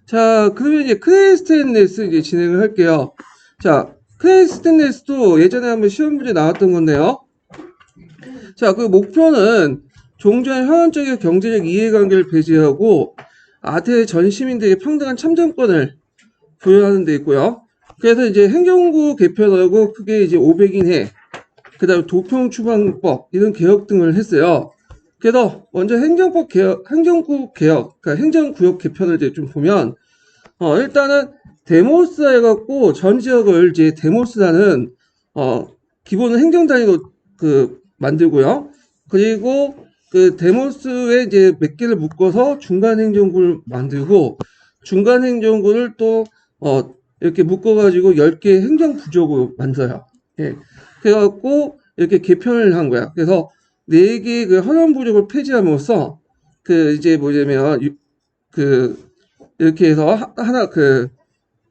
자, 그러면 이제 크레스텐네스 이제 진행을 할게요. 자, 크레스텐네스도 예전에 한번 시험 문제 나왔던 건데요. 자, 그 목표는 종전의 현원적인 경제적 이해관계를 배제하고 아태 전 시민들에게 평등한 참정권을 부여하는 데 있고요. 그래서 이제 행정구 개편하고 크게 이제 500인 해, 그 다음에 도평추방법 이런 개혁 등을 했어요. 그래서 먼저 행정법 개혁, 행정구 개혁, 그러니까 행정구역 개편을 이제 좀 보면 일단은 데모스라 해갖고 전 지역을 이제 데모스라는 기본은 행정단위로 만들고요. 그리고 그 데모스에 이제 몇 개를 묶어서 중간 행정구를 만들고 중간 행정구를 또 이렇게 묶어가지고 10개 행정부족으로 만들어요. 예. 그래갖고 이렇게 개편을 한 거야. 그래서 4개 그 헌원부족을 폐지함으로써 그 이제 뭐냐면 이렇게 해서 하나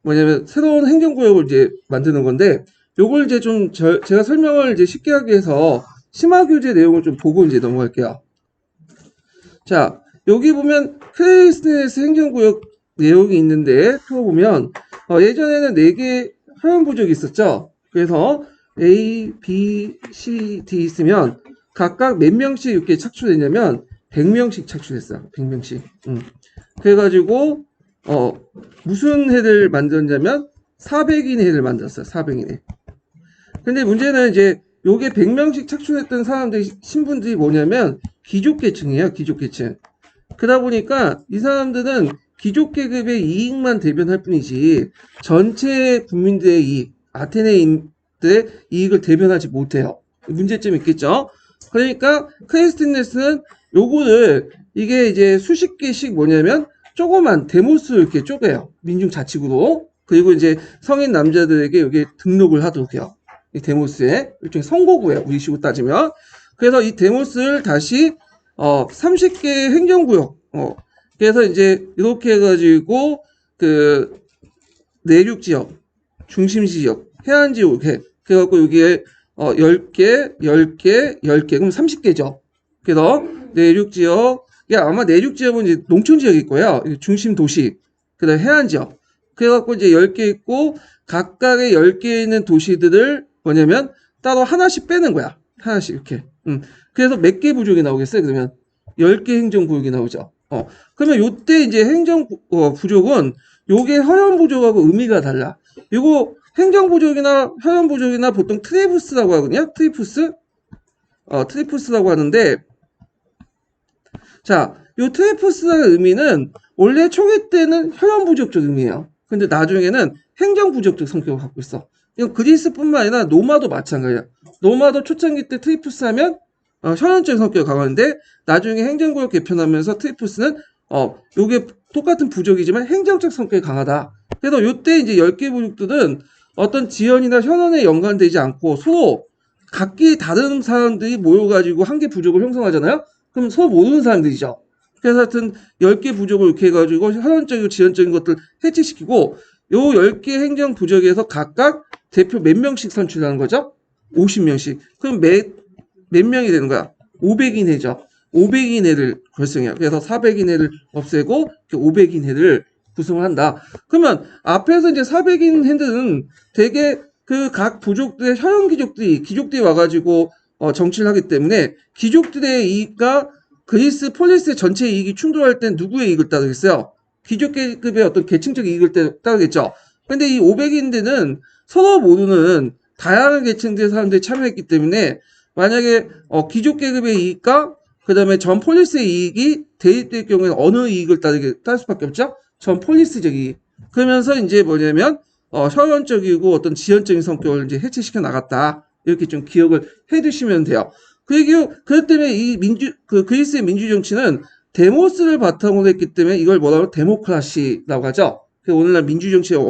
뭐냐면 새로운 행정구역을 이제 만드는 건데 요걸 이제 좀 제가 설명을 이제 쉽게 하기 위해서 심화규제 내용을 좀 보고 이제 넘어갈게요. 자, 여기 보면 크레스네스 행정구역 내용이 있는데 표 보면 예전에는 4개 허용부족이 있었죠. 그래서 A, B, C, D 있으면 각각 몇 명씩 이렇게 착출했냐면 100명씩 착출했어요. 100명씩. 그래가지고 무슨 해를 만들었냐면 400인 해를 만들었어요. 400인 해. 근데 문제는 이제 요게 100명씩 착출했던 사람들이 신분들이 뭐냐면 귀족계층이에요. 귀족계층. 그러다 보니까 이 사람들은 귀족계급의 이익만 대변할 뿐이지 전체 국민들의 이익, 아테네인들의 이익을 대변하지 못해요. 문제점이 있겠죠. 그러니까 크레스틴네스는 요거를 이게 이제 수십 개씩 뭐냐면 조그만 데모스를 이렇게 쪼개요. 민중자치구로. 그리고 이제 성인 남자들에게 여기 등록을 하도록 해요. 이 데모스에 일종의 선거구예요. 우리식으로 따지면. 그래서 이 데모스를 다시 30개 행정구역 그래서 이제 이렇게 해가지고 그 내륙 지역, 중심 지역, 해안 지역 이렇게 그래갖고 여기에 10개, 10개, 10개 그럼 30개죠. 그래서 내륙 지역 아마 내륙 지역은 이제 농촌 지역일 거예요. 중심 도시, 그다음 해안 지역. 그래갖고 이제 10개 있고 각각의 10개 있는 도시들을 뭐냐면 따로 하나씩 빼는 거야. 하나씩 이렇게. 그래서 몇 개 부족이 나오겠어요? 그러면 10개 행정구역이 나오죠. 그러면 요때 이제 부족은 요게 허용부족하고 의미가 달라. 이거 행정부족이나 허용부족이나 보통 트리푸스라고 하거든요. 트리푸스라고 하는데 자, 요 트리푸스라는 의미는 원래 초기 때는 허용부족적 의미예요. 근데 나중에는 행정부족적 성격을 갖고 있어. 이건 그리스뿐만 아니라 로마도 마찬가지야. 로마도 초창기 때 트리푸스 하면 현원적 성격을 강화하는데 나중에 행정구역 개편하면서 트리푸스는 요게 똑같은 부족이지만 행정적 성격이 강하다. 그래서 요때 이제 10개 부족들은 어떤 지연이나 현원에 연관되지 않고 서로 각기 다른 사람들이 모여가지고 한 개 부족을 형성하잖아요. 그럼 서로 모르는 사람들이죠. 그래서 하여튼 10개 부족을 이렇게 해가지고 현원적이고 지연적인 것들 해체시키고 요 10개 행정 부족에서 각각 대표 몇 명씩 선출하는 거죠? 50명씩. 그럼 몇 명이 되는 거야? 500인 해죠. 500인 해를 결성해요. 그래서 400인 해를 없애고 500인 해를 구성을 한다. 그러면 앞에서 이제 400인 해들은 되게 그 각 부족들의 현역 귀족들이 와가지고 정치를 하기 때문에 귀족들의 이익과 그리스 폴리스의 전체 이익이 충돌할 땐 누구의 이익을 따르겠어요? 귀족계급의 어떤 계층적 이익을 따르겠죠. 근데 이 500인들은 서로 모르는 다양한 계층들의 사람들이 참여했기 때문에 만약에 귀족계급의 이익과 그 다음에 전 폴리스의 이익이 대립될 경우에는 어느 이익을 따를 수밖에 없죠? 전 폴리스적 이익. 그러면서 이제 뭐냐면 현원적이고 어떤 지연적인 성격을 이제 해체시켜 나갔다. 이렇게 좀 기억을 해 두시면 돼요. 그렇기 때문에 이 그리스의 민주 정치는 데모스를 바탕으로 했기 때문에 이걸 뭐라고 데모크라시라고 하죠. 오늘날 민주 정치의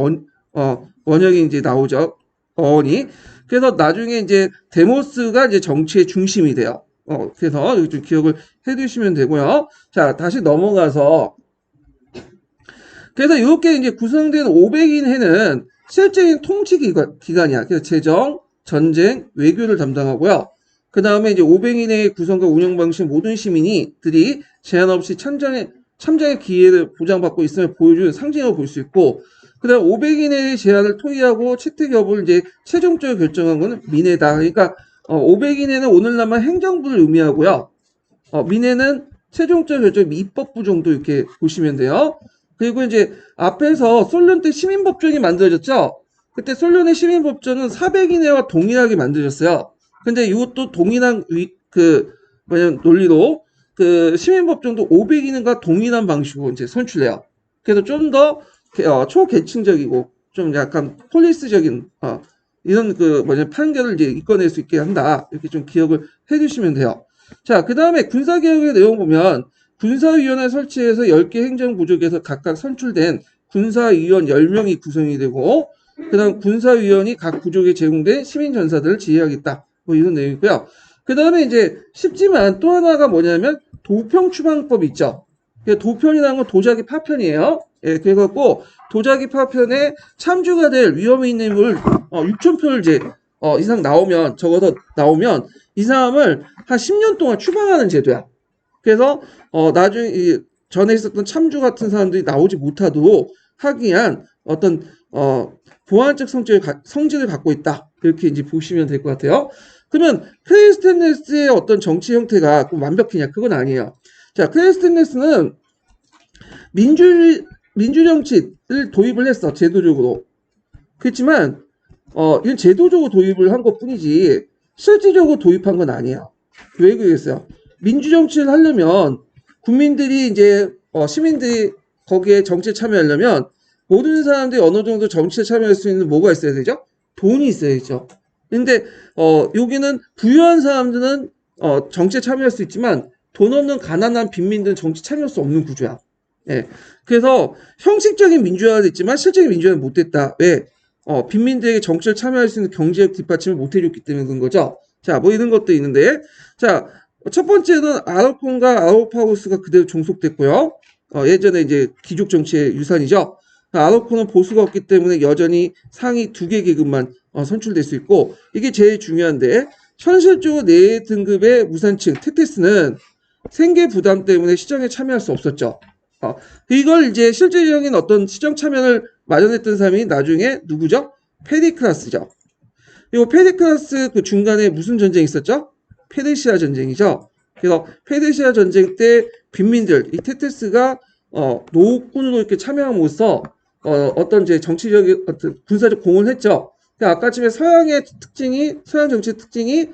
원형이 이제 나오죠. 어원이. 그래서 나중에 이제 데모스가 이제 정치의 중심이 돼요. 그래서 여기 좀 기억을 해 두시면 되고요. 자, 다시 넘어가서 그래서 이렇게 이제 구성된 500인 해는 실제인 통치 기관이야. 그래서 재정, 전쟁, 외교를 담당하고요. 그 다음에 이제 500인 해의 구성과 운영 방식 모든 시민들이 제한 없이 참작의 기회를 보장받고 있음을 보여주는 상징으로 볼 수 있고, 그 다음 500인의 제한을 토의하고 채택 여부를 이제 최종적으로 결정한 거는 민회다. 그러니까 500인에는 오늘날만 행정부를 의미하고요. 민회는 최종적 결정 입법부 정도 이렇게 보시면 돼요. 그리고 이제 앞에서 솔론 때 시민법정이 만들어졌죠. 그때 솔론의 시민법정은 400인회와 동일하게 만들어졌어요. 근데 이것도 동일한 논리로 그 시민법정도 500인회과 동일한 방식으로 이제 선출해요. 그래서 좀 더 초계층적이고 좀 약간 폴리스적인 이런 판결을 이제 이끌어낼 수 있게 한다. 이렇게 좀 기억을 해주시면 돼요. 자, 그 다음에 군사개혁의 내용 보면 군사위원회 설치해서 10개 행정부족에서 각각 선출된 군사위원 10명이 구성이 되고, 그 다음 군사위원이 각 부족에 제공된 시민전사들을 지휘하겠다. 뭐 이런 내용이고요. 그 다음에 이제 쉽지만 또 하나가 뭐냐면 도평추방법 있죠. 도편이라는 건 도자기 파편이에요. 예, 그래갖고 도자기 파편에 참주가 될 위험이 있는 인물 6,000표를 이제 이상 나오면, 적어서 나오면 이 사람을 한 10년 동안 추방하는 제도야. 그래서 나중에 전에 있었던 참주 같은 사람들이 나오지 못하도록 하기 위한 어떤 보완적 성질을 갖고 있다. 이렇게 이제 보시면 될 것 같아요. 그러면 클레이스테네스의 어떤 정치 형태가 꼭 완벽히냐? 그건 아니에요. 자, 클레이스테네스는 민주 정치를 도입을 했어. 제도적으로. 그렇지만 이건 제도적으로 도입을 한 것뿐이지 실질적으로 도입한 건 아니에요. 왜 그러겠어요? 민주 정치를 하려면 국민들이 이제 시민들이 거기에 정치에 참여하려면 모든 사람들이 어느 정도 정치에 참여할 수 있는 뭐가 있어야 되죠? 돈이 있어야죠. 근데 여기는 부유한 사람들은 정치에 참여할 수 있지만 돈 없는 가난한 빈민들은 정치 참여할 수 없는 구조야. 예. 그래서 형식적인 민주화가 됐지만 실질적인 민주화는 못됐다. 왜? 빈민들에게 정치를 참여할 수 있는 경제적 뒷받침을 못 해줬기 때문에 그런 거죠. 자, 뭐 이런 것도 있는데, 자, 첫 번째는 아르콘과 아우파우스가 그대로 종속됐고요. 예전에 이제 귀족 정치의 유산이죠. 아르콘은 보수가 없기 때문에 여전히 상위 2개 계급만 선출될 수 있고, 이게 제일 중요한데, 현실적으로 4등급의 무산층 테테스는 생계 부담 때문에 시정에 참여할 수 없었죠. 이걸 이제 실질적인 어떤 시정 참여를 마련했던 사람이 나중에 누구죠? 페리클라스죠. 이 페리클라스 그 중간에 무슨 전쟁이 있었죠? 페르시아 전쟁이죠. 그래서 페르시아 전쟁 때 빈민들, 이 테테스가 노군으로 이렇게 참여함으로써 어떤 이제 정치적인 어떤 군사적 공헌을 했죠. 그러니까 아까쯤에 서양 정치의 특징이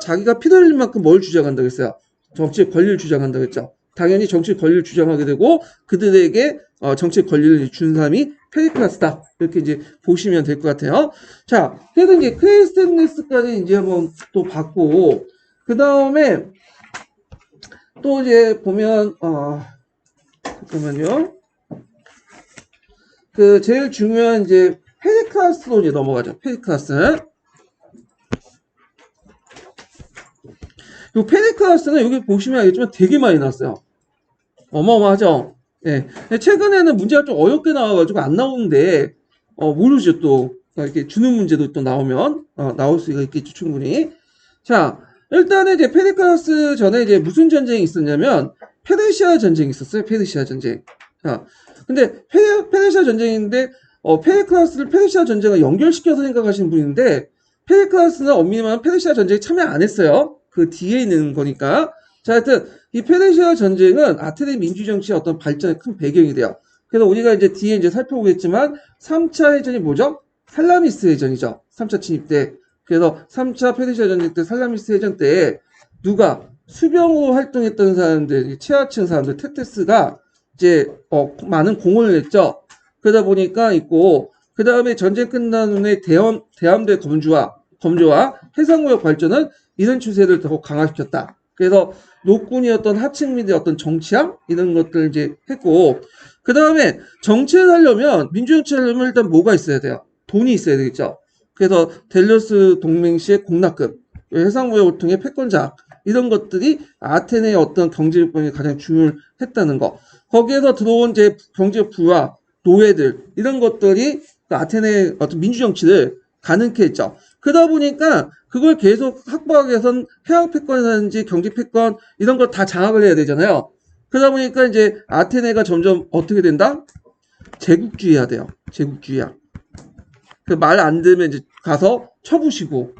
자기가 피 흘릴 만큼 뭘 주장한다고 했어요? 정치의 권리를 주장한다고 했죠. 당연히 정치의 권리를 주장하게 되고 그들에게 정치의 권리를 준 사람이 페리클라스다. 이렇게 이제 보시면 될 것 같아요. 자, 그래서 이제 클레이스테네스까지 이제 한번 또 봤고, 그 다음에 또 이제 보면 잠깐만요. 그 제일 중요한 이제 페리클라스로 이제 넘어가죠. 페리클라스. 이 페리클라스는 여기 보시면 알겠지만 되게 많이 나왔어요. 어마어마하죠. 예. 최근에는 문제가 좀 어렵게 나와가지고 안 나오는데 모르죠. 또 이렇게 주는 문제도 또 나오면 나올 수가 있겠죠. 충분히. 자, 일단은 이제 페리클라스 전에 이제 무슨 전쟁이 있었냐면 페르시아 전쟁이 있었어요. 페르시아 전쟁. 자, 근데 페르시아 전쟁인데 페리클라스를 페르시아 전쟁과 연결시켜서 생각하시는 분인데, 페리클라스는 엄밀히만 페르시아 전쟁에 참여 안 했어요. 그 뒤에 있는 거니까. 자, 하여튼 이 페르시아 전쟁은 아테네 민주정치의 어떤 발전의 큰 배경이 돼요. 그래서 우리가 이제 뒤에 이제 살펴보겠지만 3차 해전이 뭐죠? 살라미스 해전이죠. 3차 침입 때. 그래서 3차 페르시아 전쟁 때 살라미스 해전 때 누가 수병으로 활동했던 사람들, 최하층 사람들, 테테스가 이제 많은 공헌을 했죠. 그러다 보니까 있고, 그 다음에 전쟁 끝난 후에 대함대 검조와 해상무역 발전은 이런 추세를 더 강화시켰다. 그래서 노군이었던 하층민의 어떤 정치함 이런 것들 이제 했고, 그 다음에 정치를 하려면 민주정치를 하려면 일단 뭐가 있어야 돼요? 돈이 있어야 되겠죠. 그래서 델로스 동맹 시의 공납금, 해상무역을 통해 패권자 이런 것들이 아테네의 어떤 경제력에 가장 중요했다는 거. 거기에서 들어온 이제 경제 부와 노예들 이런 것들이 아테네의 어떤 민주정치를 가능케 했죠. 그러다 보니까 그걸 계속 확보하기 위해선 해양 패권이라든지 경제 패권 이런 걸 다 장악을 해야 되잖아요. 그러다 보니까 이제 아테네가 점점 어떻게 된다? 제국주의화 돼요. 제국주의화. 그 말 안 들으면 이제 가서 쳐부시고,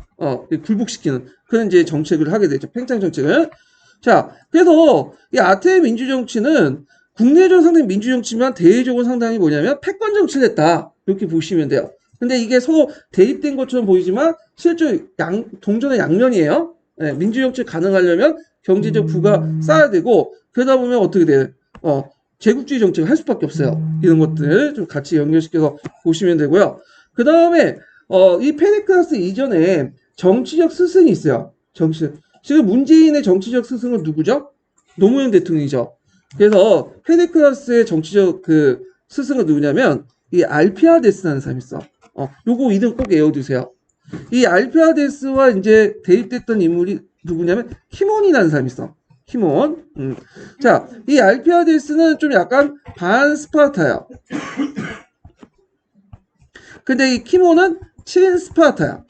굴복시키는 그런 이제 정책을 하게 되죠. 팽창 정책을. 자, 그래서 이 아테네 민주정치는 국내적으로 상당히 민주정치지만 대외적으로 상당히 뭐냐면 패권 정치를 했다. 이렇게 보시면 돼요. 근데 이게 서로 대립된 것처럼 보이지만 실제 동전의 양면이에요. 네, 민주정치 가능하려면 경제적 부가 쌓아야 되고 그러다 보면 어떻게 돼요? 제국주의 정책을 할 수밖에 없어요. 이런 것들 좀 같이 연결시켜서 보시면 되고요. 그 다음에 이 페리클라스 이전에 정치적 스승이 있어요. 지금 문재인의 정치적 스승은 누구죠? 노무현 대통령이죠. 그래서 페리클라스의 정치적 그 스승은 누구냐면 이 알피아데스라는 사람이 있어. 요거 이름 꼭 외워두세요. 이 알피아데스와 이제 대립됐던 인물이 누구냐면 키몬이라는 사람이 있어. 키몬. 자, 이 알피아데스는 좀 약간 반스파르타야. 근데 이 키몬은 친스파르타야.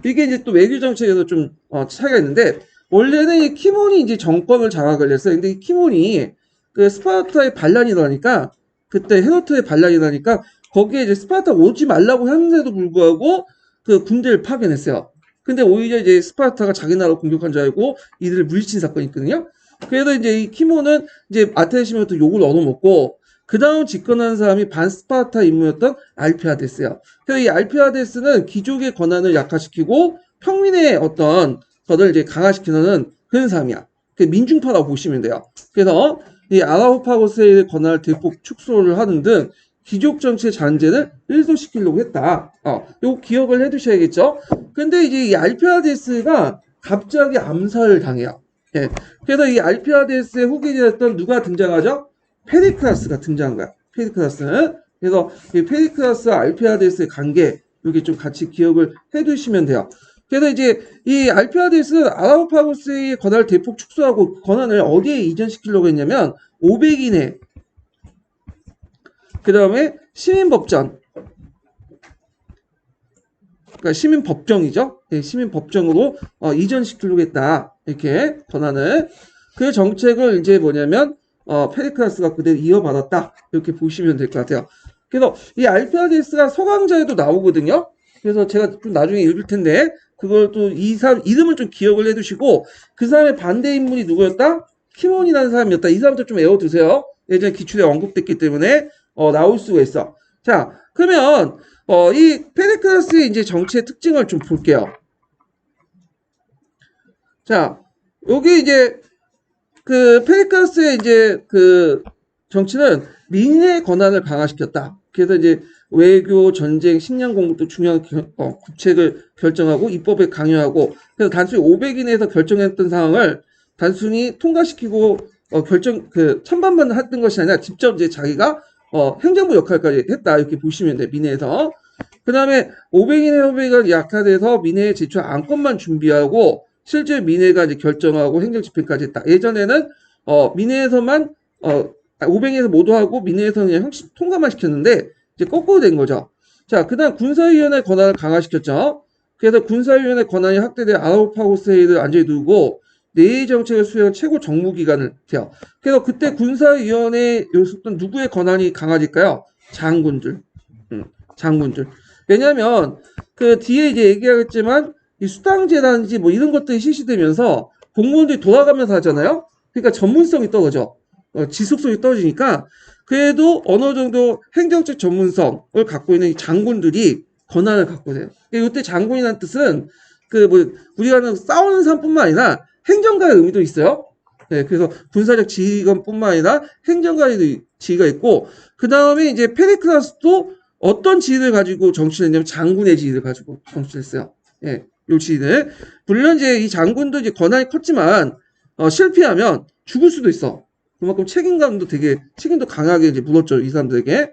이게 이제 또 외교 정책에서 좀 차이가 있는데 원래는 이 키몬이 이제 정권을 장악을 했어요. 근데 이 키몬이 그 스파르타의 반란이 나니까 그때 헤로트의 반란이 나니까 거기에 이제 스파르타 오지 말라고 했는데도 불구하고 그 군대를 파견했어요. 근데 오히려 이제 스파르타가 자기 나라를 공격한 줄 알고 이들을 물리친 사건이 있거든요. 그래서 이제 이 키몬은 이제 아테네 시민부터 욕을 얻어먹고 그 다음 집권한 사람이 반스파르타 인물이었던 알피아데스예요. 그래서 이 알피아데스는 귀족의 권한을 약화시키고 평민의 어떤 것을 이제 강화시키는 그런 사람이야. 민중파라고 보시면 돼요. 그래서 이 아라오파고스의 권한을 대폭 축소를 하는 등 귀족 정치의 잔재를 일소시키려고 했다. 요거 기억을 해두셔야겠죠. 근데 이제 이 알피아데스가 갑자기 암살을 당해요. 예. 그래서 이 알피아데스의 후계자였던 누가 등장하죠? 페리클라스가 등장한 거야. 페리클라스는. 그래서 이 페리클라스와 알피아데스의 관계 이렇게 좀 같이 기억을 해두시면 돼요. 그래서 이제 이 알피아데스는 아라오파고스의 권한을 대폭 축소하고 권한을 어디에 이전시키려고 했냐면 500인의 그 다음에 시민법전, 그러니까 시민법정이죠. 네, 시민법정으로 이전시키려고 했다. 이렇게 권한을. 그 정책을 이제 뭐냐면 페리클라스가 그대로 이어받았다. 이렇게 보시면 될 것 같아요. 그래서 이 알피아데스가 서강자에도 나오거든요. 그래서 제가 좀 나중에 읽을 텐데 그걸 또 이 사람 이름을 좀 기억을 해두시고 그 사람의 반대 인물이 누구였다? 키몬이라는 사람이었다. 이 사람도 좀 외워두세요. 예전에 기출에 언급됐기 때문에 나올 수가 있어. 자, 그러면 이 페리클라스의 이제 정치의 특징을 좀 볼게요. 자, 여기 이제 그 페리클라스의 이제 그 정치는 민의 권한을 강화시켰다. 그래서 이제 외교, 전쟁, 식량 공급 등 중요한 국책을 결정하고 입법에 강요하고 그래서 단순히 500인에서 결정했던 상황을 단순히 통과시키고 찬반만 했던 것이 아니라 직접 이제 자기가 행정부 역할까지 했다. 이렇게 보시면 돼. 민회에서. 그 다음에 500인의 협의가 약화돼서 민회에 제출 안건만 준비하고 실제 민회가 이제 결정하고 행정 집행까지 했다. 예전에는 민회에서만 500에서 모두 하고 민회에서는 그냥 통과만 시켰는데 이제 거꾸로 된 거죠. 자, 그다음 군사위원회 권한을 강화시켰죠. 그래서 군사위원회 권한이 확대돼 아우파고스회의를 안전히 두고 내의 정책을 수행한 최고 정무기관을 돼요. 그래서 그때 군사위원회에 있었던 누구의 권한이 강화질까요? 장군들. 장군들. 왜냐하면 그 뒤에 이제 얘기하겠지만 이 수당제라든지 뭐 이런 것들이 실시되면서 공무원들이 돌아가면서 하잖아요. 그러니까 전문성이 떨어져. 지속성이 떨어지니까 그래도 어느 정도 행정적 전문성을 갖고 있는 이 장군들이 권한을 갖고 돼요. 이때 장군이라는 뜻은 우리가 하는 싸우는 사람뿐만 아니라 행정가의 의미도 있어요. 네, 그래서 군사적 지휘관뿐만 아니라 행정가의 지위가 있고 그 다음에 이제 페리클라스도 어떤 지위를 가지고 정치를 했냐면 장군의 지위를 가지고 정치를 했어요. 예, 요 지위를. 물론 이제 이 장군도 이제 권한이 컸지만 실패하면 죽을 수도 있어. 그만큼 책임도 강하게 이제 물었죠, 이 사람들에게.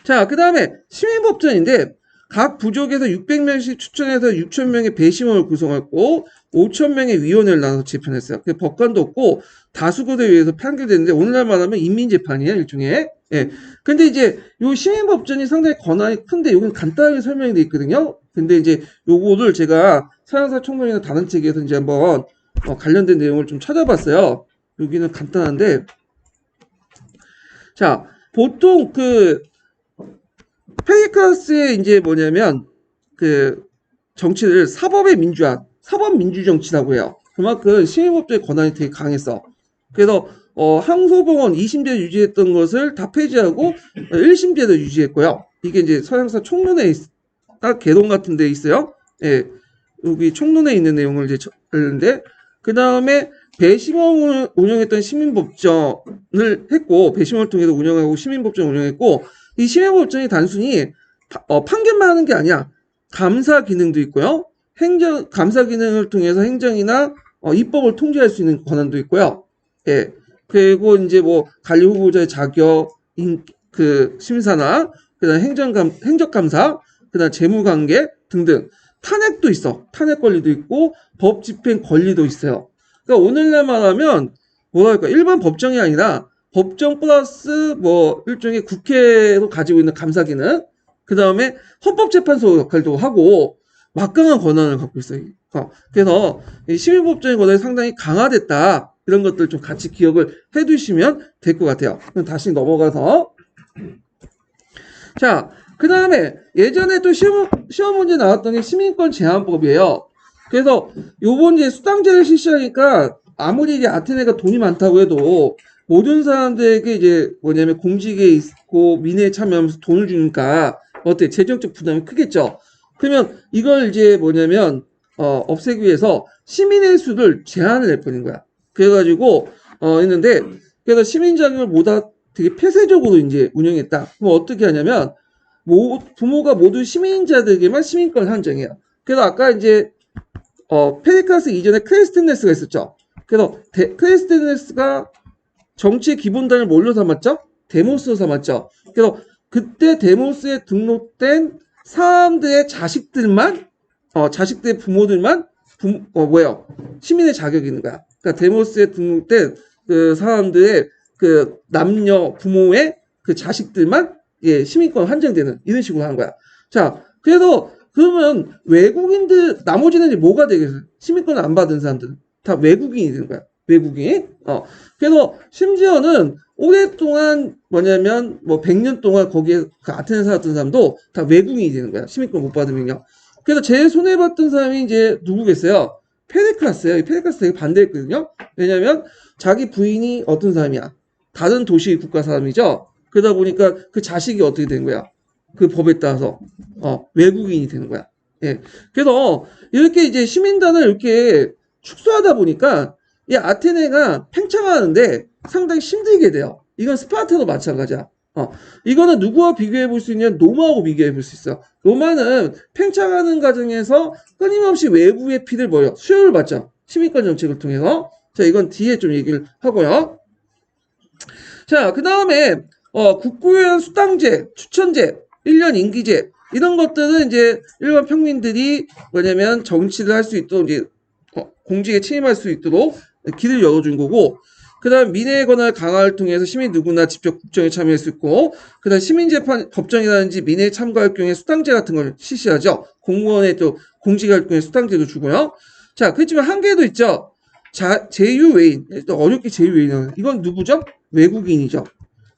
자, 그 다음에 시민법전인데 각 부족에서 600명씩 추천해서 6,000명의 배심원을 구성했고 5,000명의 위원회를 나눠서 재판했어요. 법관도 없고 다수결에 의해서 판결됐는데 오늘날 말하면 인민재판이에요, 일종의. 예. 근데 이제 요 시민법전이 상당히 권한이 큰데 요건 간단하게 설명이 돼 있거든요. 근데 이제 요거를 제가 사형사 총론이나 다른 책에서 이제 한번 관련된 내용을 좀 찾아봤어요. 여기는 간단한데, 자, 보통 그 페리클라스의 이제 뭐냐면 그 정치를 사법의 민주화, 사법 민주 정치라고 해요. 그만큼 시민법조의 권한이 되게 강했어. 그래서 항소법원 2심제 유지했던 것을 다 폐지하고 1심제도 유지했고요. 이게 이제 서양사 총론에 딱 개론 같은 데 있어요. 예, 여기 총론에 있는 내용을 이제 했는데, 그 다음에 배심원을 운영했던 시민법정을 했고, 배심원을 통해서 운영하고 시민법정을 운영했고, 이 시민법정이 단순히 판결만 하는 게 아니야. 감사 기능도 있고요. 감사 기능을 통해서 행정이나 입법을 통제할 수 있는 권한도 있고요. 예. 그리고 이제 뭐 관리 후보자의 자격, 그 심사나 그다음 행정감사, 그다음 재무관계 등등 탄핵도 있어. 탄핵 권리도 있고 법 집행 권리도 있어요. 그러니까 오늘날 말하면 뭐랄까 일반 법정이 아니라 법정 플러스 뭐 일종의 국회로 가지고 있는 감사 기능, 그 다음에 헌법재판소 역할도 하고 막강한 권한을 갖고 있어요. 그래서 시민법정의 권한이 상당히 강화됐다. 이런 것들 좀 같이 기억을 해두시면 될 것 같아요. 그럼 다시 넘어가서 자, 그 다음에 예전에 또 시험 문제 나왔던 게 시민권 제한법이에요. 그래서 요번 이제 수당제를 실시하니까 아무리 이제 아테네가 돈이 많다고 해도 모든 사람들에게 이제 뭐냐면 공직에 있고 민회에 참여하면서 돈을 주니까 어때? 재정적 부담이 크겠죠. 그러면 이걸 이제 뭐냐면 없애기 위해서 시민의 수를 제한을 해버린 거야. 그래가지고 했는데 그래서 시민자격을 모두 되게 폐쇄적으로 이제 운영했다. 그럼 어떻게 하냐면 부모가 모두 시민자들에게만 시민권을 한정해요. 그래서 아까 이제 페리클라스 이전에 클레스테네스가 있었죠. 그래서 클레스테네스가 정치의 기본단을 뭘로 삼았죠? 데모스로 삼았죠. 그래서 그때 데모스에 등록된 사람들의 자식들만 자식들의 부모들만 시민의 자격이 있는 거야. 그러니까 데모스에 등록된 그 사람들의 그 남녀 부모의 그 자식들만 시민권 한정되는 이런 식으로 하는 거야. 자, 그래서 그러면 외국인들 나머지는 이제 뭐가 되겠어요? 시민권을 안 받은 사람들은 다 외국인이 되는 거야. 외국인. 그래서 심지어는 오랫동안 뭐냐면 뭐 100년 동안 거기에 그 아테네 살았던 사람도 다 외국인이 되는 거야. 시민권 못 받으면요. 그래서 제일 손해봤던 사람이 이제 누구겠어요? 페리클라스예요. 이 페리클라스 되게 반대했거든요. 왜냐면 자기 부인이 어떤 사람이야? 다른 도시 국가 사람이죠. 그러다 보니까 그 자식이 어떻게 된 거야? 그 법에 따라서 외국인이 되는 거야. 예. 그래서 이렇게 이제 시민단을 이렇게 축소하다 보니까 이 아테네가 팽창하는데 상당히 힘들게 돼요. 이건 스파르타도 마찬가지야. 이거는 누구와 비교해 볼 수 있냐? 로마하고 비교해 볼 수 있어. 로마는 팽창하는 과정에서 끊임없이 외부의 피를 수혈을 받죠. 시민권 정책을 통해서. 자, 이건 뒤에 좀 얘기를 하고요. 자, 그 다음에 국고유연 수당제, 추천제, 1년 임기제 이런 것들은 이제 일반 평민들이 뭐냐면 정치를 할 수 있도록 이제 공직에 취임할 수 있도록 길을 열어준 거고, 그 다음 민의의 권한을 강화를 통해서 시민 누구나 직접 국정에 참여할 수 있고, 그 다음 시민재판 법정이라든지 민의에 참가할 경우에 수당제 같은 걸 실시하죠. 공무원의 또 공직할 경우에 수당제도 주고요. 자, 그렇지만 한계도 있죠. 제휴외인, 또 어렵게 제휴외인은 이건 누구죠? 외국인이죠.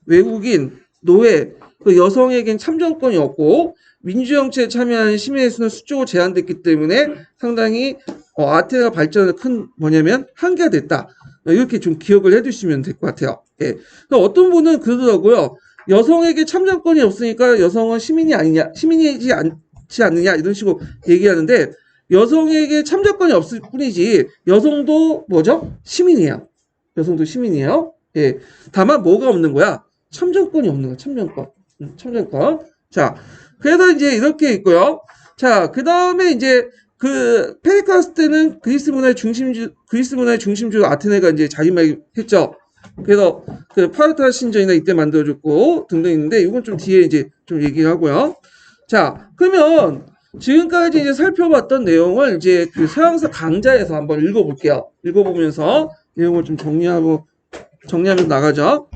외국인, 노예, 그 여성에겐 참정권이 없고 민주정치에 참여하는 시민의 수는 수적으로 제한됐기 때문에 상당히 아테네가 발전의 큰 뭐냐면 한계가 됐다. 이렇게 좀 기억을 해두시면 될 것 같아요. 예. 어떤 분은 그러더라고요. 여성에게 참정권이 없으니까 여성은 시민이 아니냐, 시민이지 않지 않느냐 이런 식으로 얘기하는데 여성에게 참정권이 없을 뿐이지 여성도 뭐죠? 시민이에요. 여성도 시민이에요. 예. 다만 뭐가 없는 거야? 참정권이 없는 거야. 참정권. 참정권. 자, 그래서 이제 이렇게 있고요. 자, 그 다음에 이제 그 페리클라스 때는 그리스 문화의 중심주로 아테네가 이제 자기말했죠. 그래서 그 파르타 신전이나 이때 만들어줬고 등등 있는데 이건 좀 뒤에 이제 좀 얘기를 하고요. 자, 그러면 지금까지 이제 살펴봤던 내용을 이제 그 서양사 강좌에서 한번 읽어볼게요. 읽어보면서 내용을 좀 정리하면서 나가죠.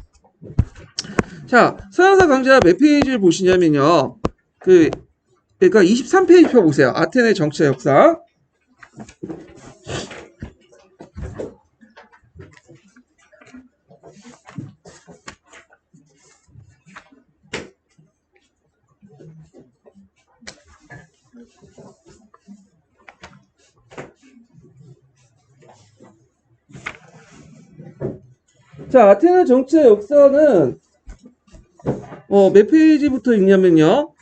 자, 서양사 강좌 몇 페이지를 보시냐면요. 그러니까 23페이지 펴보세요. 아테네 정치와 역사. 자, 아테네 정치의 역사는 몇 페이지부터 읽냐면요.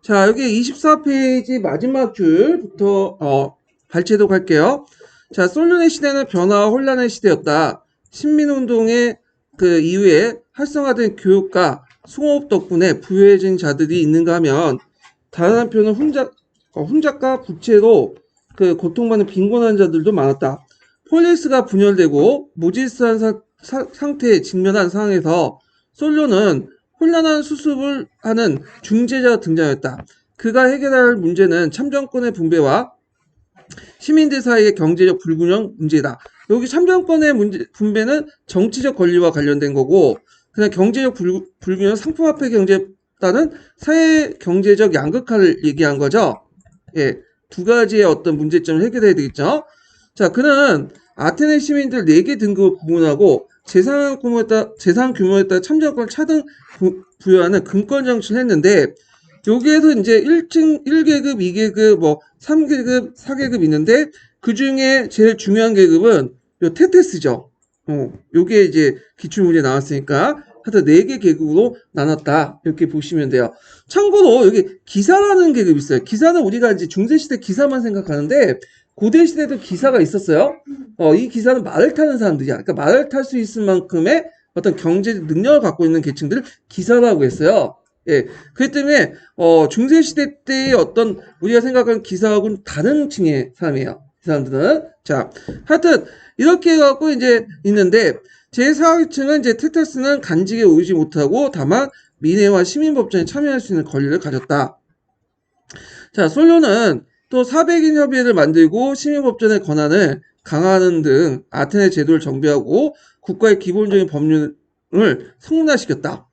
자, 여기 24페이지 마지막 줄부터 발췌독 할게요. 자, 솔론의 시대는 변화와 혼란의 시대였다. 신민운동의 그 이후에 활성화된 교육과 숭호업 덕분에 부유해진 자들이 있는가 하면 다른 한편은 훈작과 부채로 그 고통받는 빈곤한 자들도 많았다. 폴리스가 분열되고 무질서한 상태에 직면한 상황에서 솔로는 혼란한 수습을 하는 중재자가 등장했다. 그가 해결할 문제는 참정권의 분배와 시민들 사이의 경제적 불균형 문제다. 여기 참정권의 분배는 정치적 권리와 관련된 거고, 그냥 경제적 불균형 상품화폐 경제보다는 사회 경제적 양극화를 얘기한 거죠. 예, 두 가지의 어떤 문제점을 해결해야 되겠죠. 자, 그는 아테네 시민들 4개 등급을 구분하고 재산 규모에 따라 참정권을 차등 부여하는 금권 정치를 했는데, 여기에서 이제 1계급, 2계급, 3계급, 4계급 있는데, 그 중에 제일 중요한 계급은 요 테테스죠. 요게 이제 기출문제 나왔으니까, 하여튼 4개 계급으로 나눴다. 이렇게 보시면 돼요. 참고로 여기 기사라는 계급이 있어요. 기사는 우리가 이제 중세시대 기사만 생각하는데, 고대시대도 기사가 있었어요. 이 기사는 말을 타는 사람들이야. 그러니까 말을 탈 수 있을 만큼의 어떤 경제 능력을 갖고 있는 계층들을 기사라고 했어요. 예. 그렇기 때문에, 중세시대 때의 어떤 우리가 생각하는 기사하고는 다른 층의 사람이에요. 이 사람들은. 자, 하여튼, 이렇게 해갖고 이제 있는데, 제4위층은 이제 테테스는 간직에 오르지 못하고 다만 민회와 시민법전에 참여할 수 있는 권리를 가졌다. 자, 솔로는 또 400인 협의회를 만들고 시민법전의 권한을 강화하는 등 아테네 제도를 정비하고 국가의 기본적인 법률을 성립시켰다.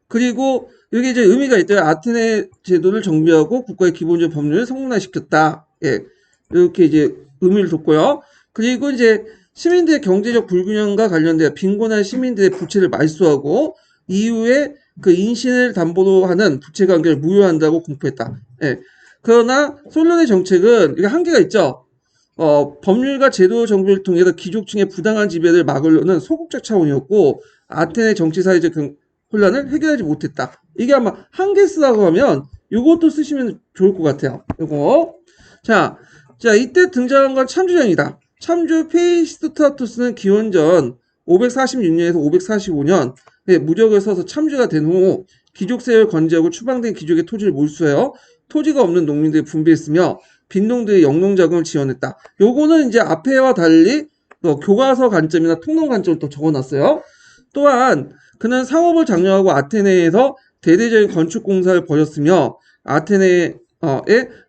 그리고 여기 이제 의미가 있대요. 아테네 제도를 정비하고 국가의 기본적인 법률을 성립시켰다. 예. 이렇게 이제 의미를 뒀고요. 그리고 이제 시민들의 경제적 불균형과 관련되어 빈곤한 시민들의 부채를 말소하고 이후에 그 인신을 담보로 하는 부채 관계를 무효한다고 공표했다. 예. 그러나 솔론의 정책은 이게 한계가 있죠. 법률과 제도 정비를 통해서 귀족층의 부당한 지배를 막으려는 소극적 차원이었고 아테네 정치 사회적 혼란을 해결하지 못했다. 이게 아마 한계 쓰라고 하면 이것도 쓰시면 좋을 것 같아요. 이거. 자, 이때 등장한 건 참주정이다. 참주 페이시스타투스는 기원전 546년에서 545년에 무적을 써서 참주가 된 후 귀족 세력을 건재하고 추방된 귀족의 토지를 몰수하여 토지가 없는 농민들을 분배했으며 빈농들의 영농 자금을 지원했다. 요거는 이제 앞에와 달리 교과서 관점이나 통론 관점을 또 적어놨어요. 또한 그는 상업을 장려하고 아테네에서 대대적인 건축 공사를 벌였으며 아테네의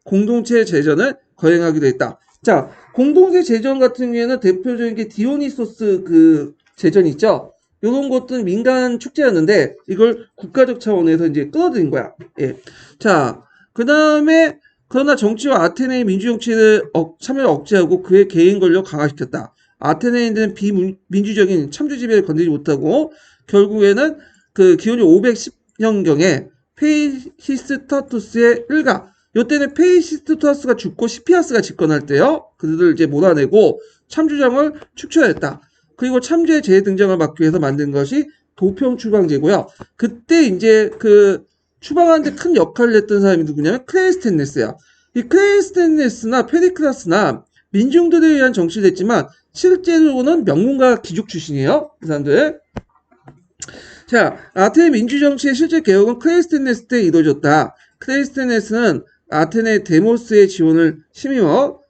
공동체 재전을 거행하기도 했다. 자, 공동체 재전 같은 경우에는 대표적인 게 디오니소스 그 재전 있죠? 요런 것들은 민간 축제였는데 이걸 국가적 차원에서 이제 끌어들인 거야. 예. 자, 그 다음에 그러나 정치와 아테네의 민주정치를 참여를 억제하고 그의 개인 권력을 강화시켰다. 아테네인들은 비민주적인 참주 지배를 건드리지 못하고 결국에는 그 기원전 510년경에 페이시스타투스의 일가, 요때는 페이시스타투스가 죽고 시피아스가 집권할 때요. 그들을 이제 몰아내고 참주정을 축출했다. 그리고 참주의 재등장을 막기 위해서 만든 것이 도평 추방제고요. 그때 이제 그 추방하는데 큰 역할을 했던 사람이 누구냐면 클레이스텐네스야. 이 클레이스텐네스나 페리클라스나 민중들에 의한 정치를 했지만 실제로는 명문가 귀족 출신이에요. 이 사람들. 자, 아테네 민주정치의 실제 개혁은 클레이스텐네스 때 이루어졌다. 클레이스텐네스는 아테네 데모스의 지원을 힘입어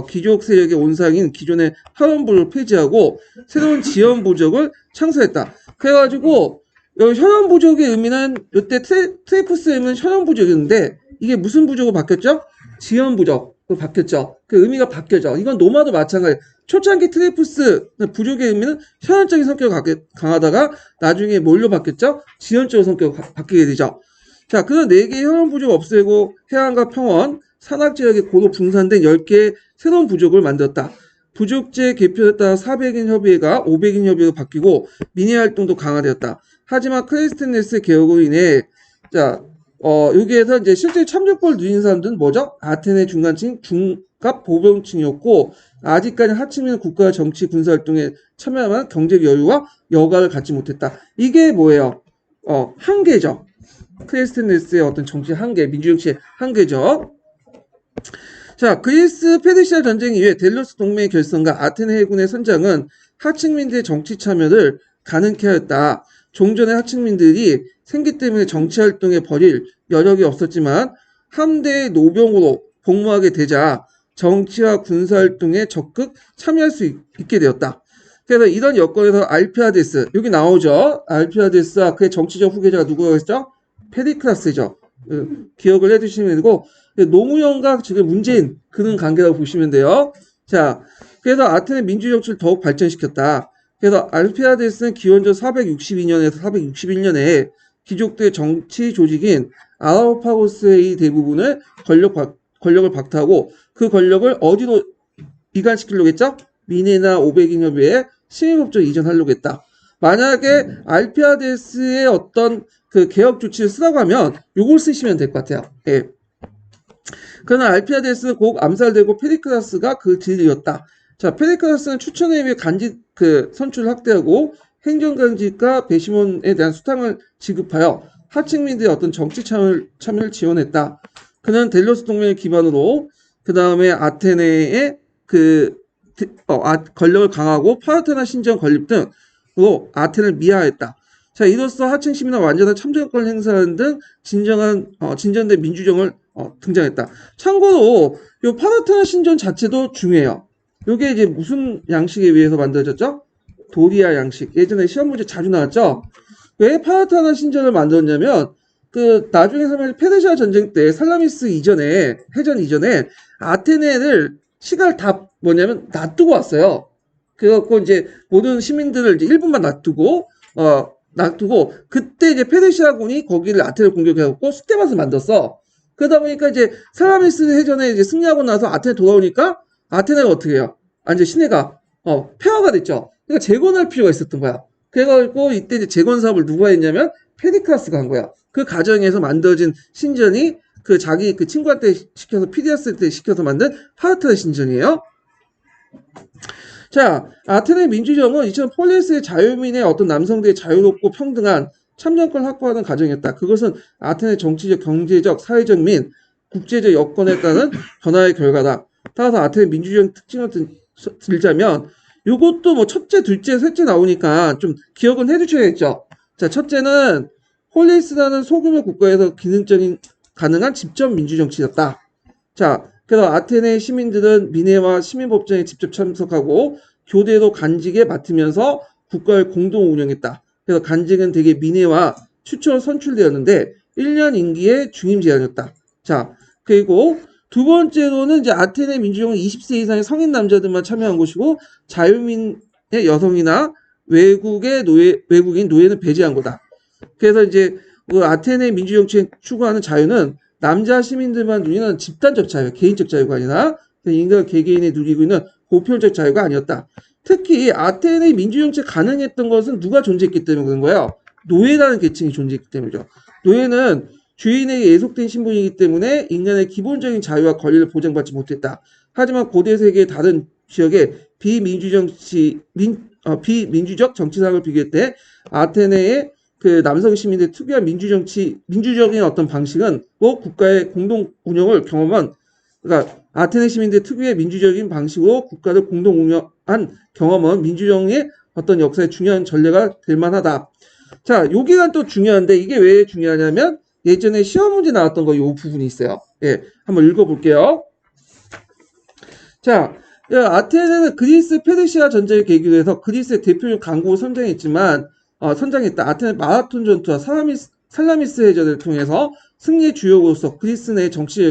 귀족 세력의 온상인 기존의 현원부를 폐지하고 새로운 지원부족을 창설했다. 그래가지고 여기 현원부족의 의미는 이때 트레이프스의 의미는 현원부족이었는데 이게 무슨 부족으로 바뀌었죠? 지원부족으로 바뀌었죠. 그 의미가 바뀌었죠. 이건 노마도 마찬가지예요. 초창기 트레이프스 부족의 의미는 현원적인 성격이 강하다가 나중에 뭘로 바뀌었죠? 지원적인 성격으로 바뀌게 되죠. 자, 그 4개의 현원 부족 없애고 해안과 평원, 산악지역에 고도 분산된 10개의 새로운 부족을 만들었다. 부족제 개편에 따라 400인 협의회가 500인 협의회로 바뀌고 민의 활동도 강화되었다. 하지만 클레이스텐네스의 개혁으로 인해 여기에서 이제 실제 참여권을 누린 사람들은 뭐죠? 아테네 중간층 보병층이었고 아직까지 하층민은 국가 정치 군사 활동에 참여한 경제 여유와 여가를 갖지 못했다. 이게 뭐예요? 한계죠. 크리스티네스의 어떤 정치 한계, 민주정치의 한계죠. 자, 그리스 페르시아 전쟁 이후에 델로스 동맹의 결성과 아테네 해군의 선장은 하층민들의 정치 참여를 가능케 하였다. 종전의 하층민들이 생기 때문에 정치 활동에 벌일 여력이 없었지만 함대의 노병으로 복무하게 되자 정치와 군사 활동에 적극 참여할 수 있게 되었다. 그래서 이런 여건에서 알피아데스, 여기 나오죠. 알피아데스와 그의 정치적 후계자가 누구라고 했죠? 페리클라스죠. 기억을 해두시면 되고, 노무현과 지금 문재인 그런 관계라고 보시면 돼요. 자, 그래서 아테네 민주정치를 더욱 발전시켰다. 그래서 알피아데스는 기원전 462년에서 461년에 귀족들의 정치 조직인 아라오파고스의 대부분을 권력을 박탈하고 그 권력을 어디로 이관시키려고 했죠? 미네나 오베긴 협의회에 시민법적 이전하려고 했다. 만약에 알피아데스의 어떤 그 개혁 조치를 쓰라고 하면 요걸 쓰시면 될 것 같아요. 예. 그러나 알피아데스는 곧 암살되고 페리클라스가 그 뒤이었다. 자, 페리클라스는 추천에 의해 선출을 확대하고 행정강직과 배심원에 대한 수당을 지급하여 하층민들의 어떤 정치 참여를 지원했다. 그는 델로스 동맹을 기반으로 그 다음에 아테네의 권력을 강화하고 파르테나 신전 건립 등으로 아테네를 미화했다. 자, 이로써 하층 시민은 완전한 참정권을 행사하는 등 진전된 민주정을 등장했다. 참고로 이 파르테나 신전 자체도 중요해요. 이게 이제 무슨 양식에 의해서 만들어졌죠? 도리아 양식. 예전에 시험 문제 자주 나왔죠? 왜 파르테나 신전을 만들었냐면 나중에 페르시아 전쟁 때 살라미스 해전 이전에 아테네를 시갈 다 놔두고 왔어요. 그래갖고 이제 모든 시민들을 이제 1분만 놔두고 그때 이제 페르시아군이 거기를 아테네를 공격해갖고 쑥대밭을 만들었어. 그러다 보니까 이제 살라미스 해전에 이제 승리하고 나서 아테네 돌아오니까 아테네가 어떻게 해요? 이제 시내가 폐허가 됐죠. 그러니까 재건할 필요가 있었던 거야. 그래가지고 이때 이제 재건 사업을 누가 했냐면 페리클라스가 한 거야. 그 과정에서 만들어진 신전이 자기 친구한테 시켜서 피디아스 때 시켜서 만든 파르테나 신전이에요. 자, 아테네 민주정은 2000 폴리스의 자유민의 어떤 남성들의 자유롭고 평등한 참정권을 확보하는 과정이었다. 그것은 아테네 정치적, 경제적, 사회적 민 국제적 여건에 따른 변화의 결과다. 따라서 아테네 민주주의 특징을 들자면 요것도 뭐 첫째, 둘째, 셋째 나오니까 좀 기억은 해두셔야겠죠. 자, 첫째는 폴리스라는 소규모 국가에서 기능적인 가능한 직접 민주정치였다. 자, 그래서 아테네 시민들은 미네와 시민법정에 직접 참석하고 교대로 간직에 맡으면서 국가를 공동 운영했다. 그래서 간직은 대개 미네와 추천으로 선출되었는데 1년 임기의 중임 제한이었다. 자, 그리고 두 번째로는 이제 아테네 민주정은 20세 이상의 성인 남자들만 참여한 것이고 자유민의 여성이나 외국인 노예는 배제한 거다. 그래서 이제 아테네 민주정치에 추구하는 자유는 남자 시민들만 누리는 집단적 자유, 개인적 자유가 아니라 인간 개개인이 누리고 있는 보편적 자유가 아니었다. 특히 아테네 민주정치 가능했던 것은 누가 존재했기 때문에 그런 거예요. 노예라는 계층이 존재했기 때문이죠. 노예는 주인에게 예속된 신분이기 때문에 인간의 기본적인 자유와 권리를 보장받지 못했다. 하지만 고대 세계의 다른 지역의 비민주적 정치상을 비교할 때 아테네의 남성 시민들의 특유한 민주적인 어떤 방식은 국가의 공동 운영을 경험한, 그러니까 아테네 시민들의 특유의 민주적인 방식으로 국가를 공동 운영한 경험은 민주정의 어떤 역사의 중요한 전례가 될 만하다. 자, 여기가 또 중요한데 이게 왜 중요하냐면 예전에 시험 문제 나왔던 거 요 부분이 있어요. 예, 한번 읽어볼게요. 자, 아테네는 그리스 페르시아 전쟁을 계기로 해서 그리스의 대표적 강국을 선정했다. 아테네 마라톤 전투와 살라미스 해전을 통해서 승리의 주역으로서 그리스 내 정치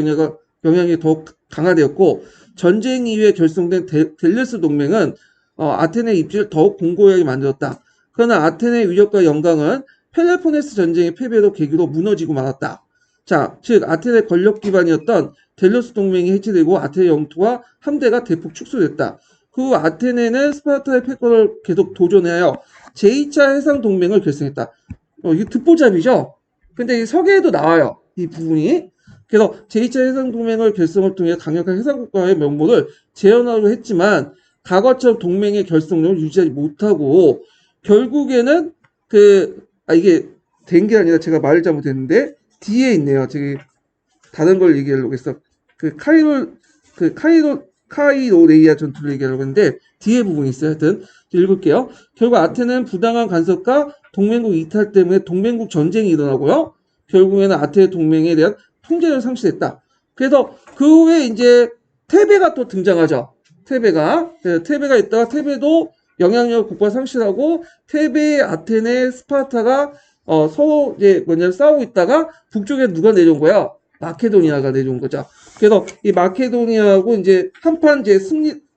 영향이 더욱 강화되었고 전쟁 이후에 결성된 델레스 동맹은 아테네 입지를 더욱 공고하게 만들었다. 그러나 아테네의 위력과 영광은 펠로폰네스 전쟁의 패배로 계기로 무너지고 말았다. 자, 즉 아테네 권력 기반이었던 델로스 동맹이 해체되고 아테네 영토와 함대가 대폭 축소됐다. 그 후 아테네는 스파르타의 패권을 계속 도전하여 제2차 해상 동맹을 결성했다. 이게 듣보잡이죠? 근데 이 서계에도 나와요. 이 부분이. 그래서 제2차 해상동맹을 결성을 통해 강력한 해상국가의 면모를 재현하려 했지만 과거처럼 동맹의 결속력을 유지하지 못하고 결국에는 이게 된 게 아니라 제가 말을 잘못했는데 뒤에 있네요. 저기 다른 걸 얘기하려고 했어. 카이로레이아 전투를 얘기하려고 했는데 뒤에 부분이 있어요. 하여튼 읽을게요. 결국 아테네는 부당한 간섭과 동맹국 이탈 때문에 동맹국 전쟁이 일어나고요. 결국에는 아테네 동맹에 대한 통제를 상실했다. 그래서 그 후에 이제 테베가 또 등장하죠. 테베가 있다가 테베도 영향력 국가 상실하고 테베, 아테네, 스파르타가 서로 이제 싸우고 있다가 북쪽에 누가 내려온 거야? 마케도니아가 내려온 거죠. 그래서 이 마케도니아하고 이제 한판 이제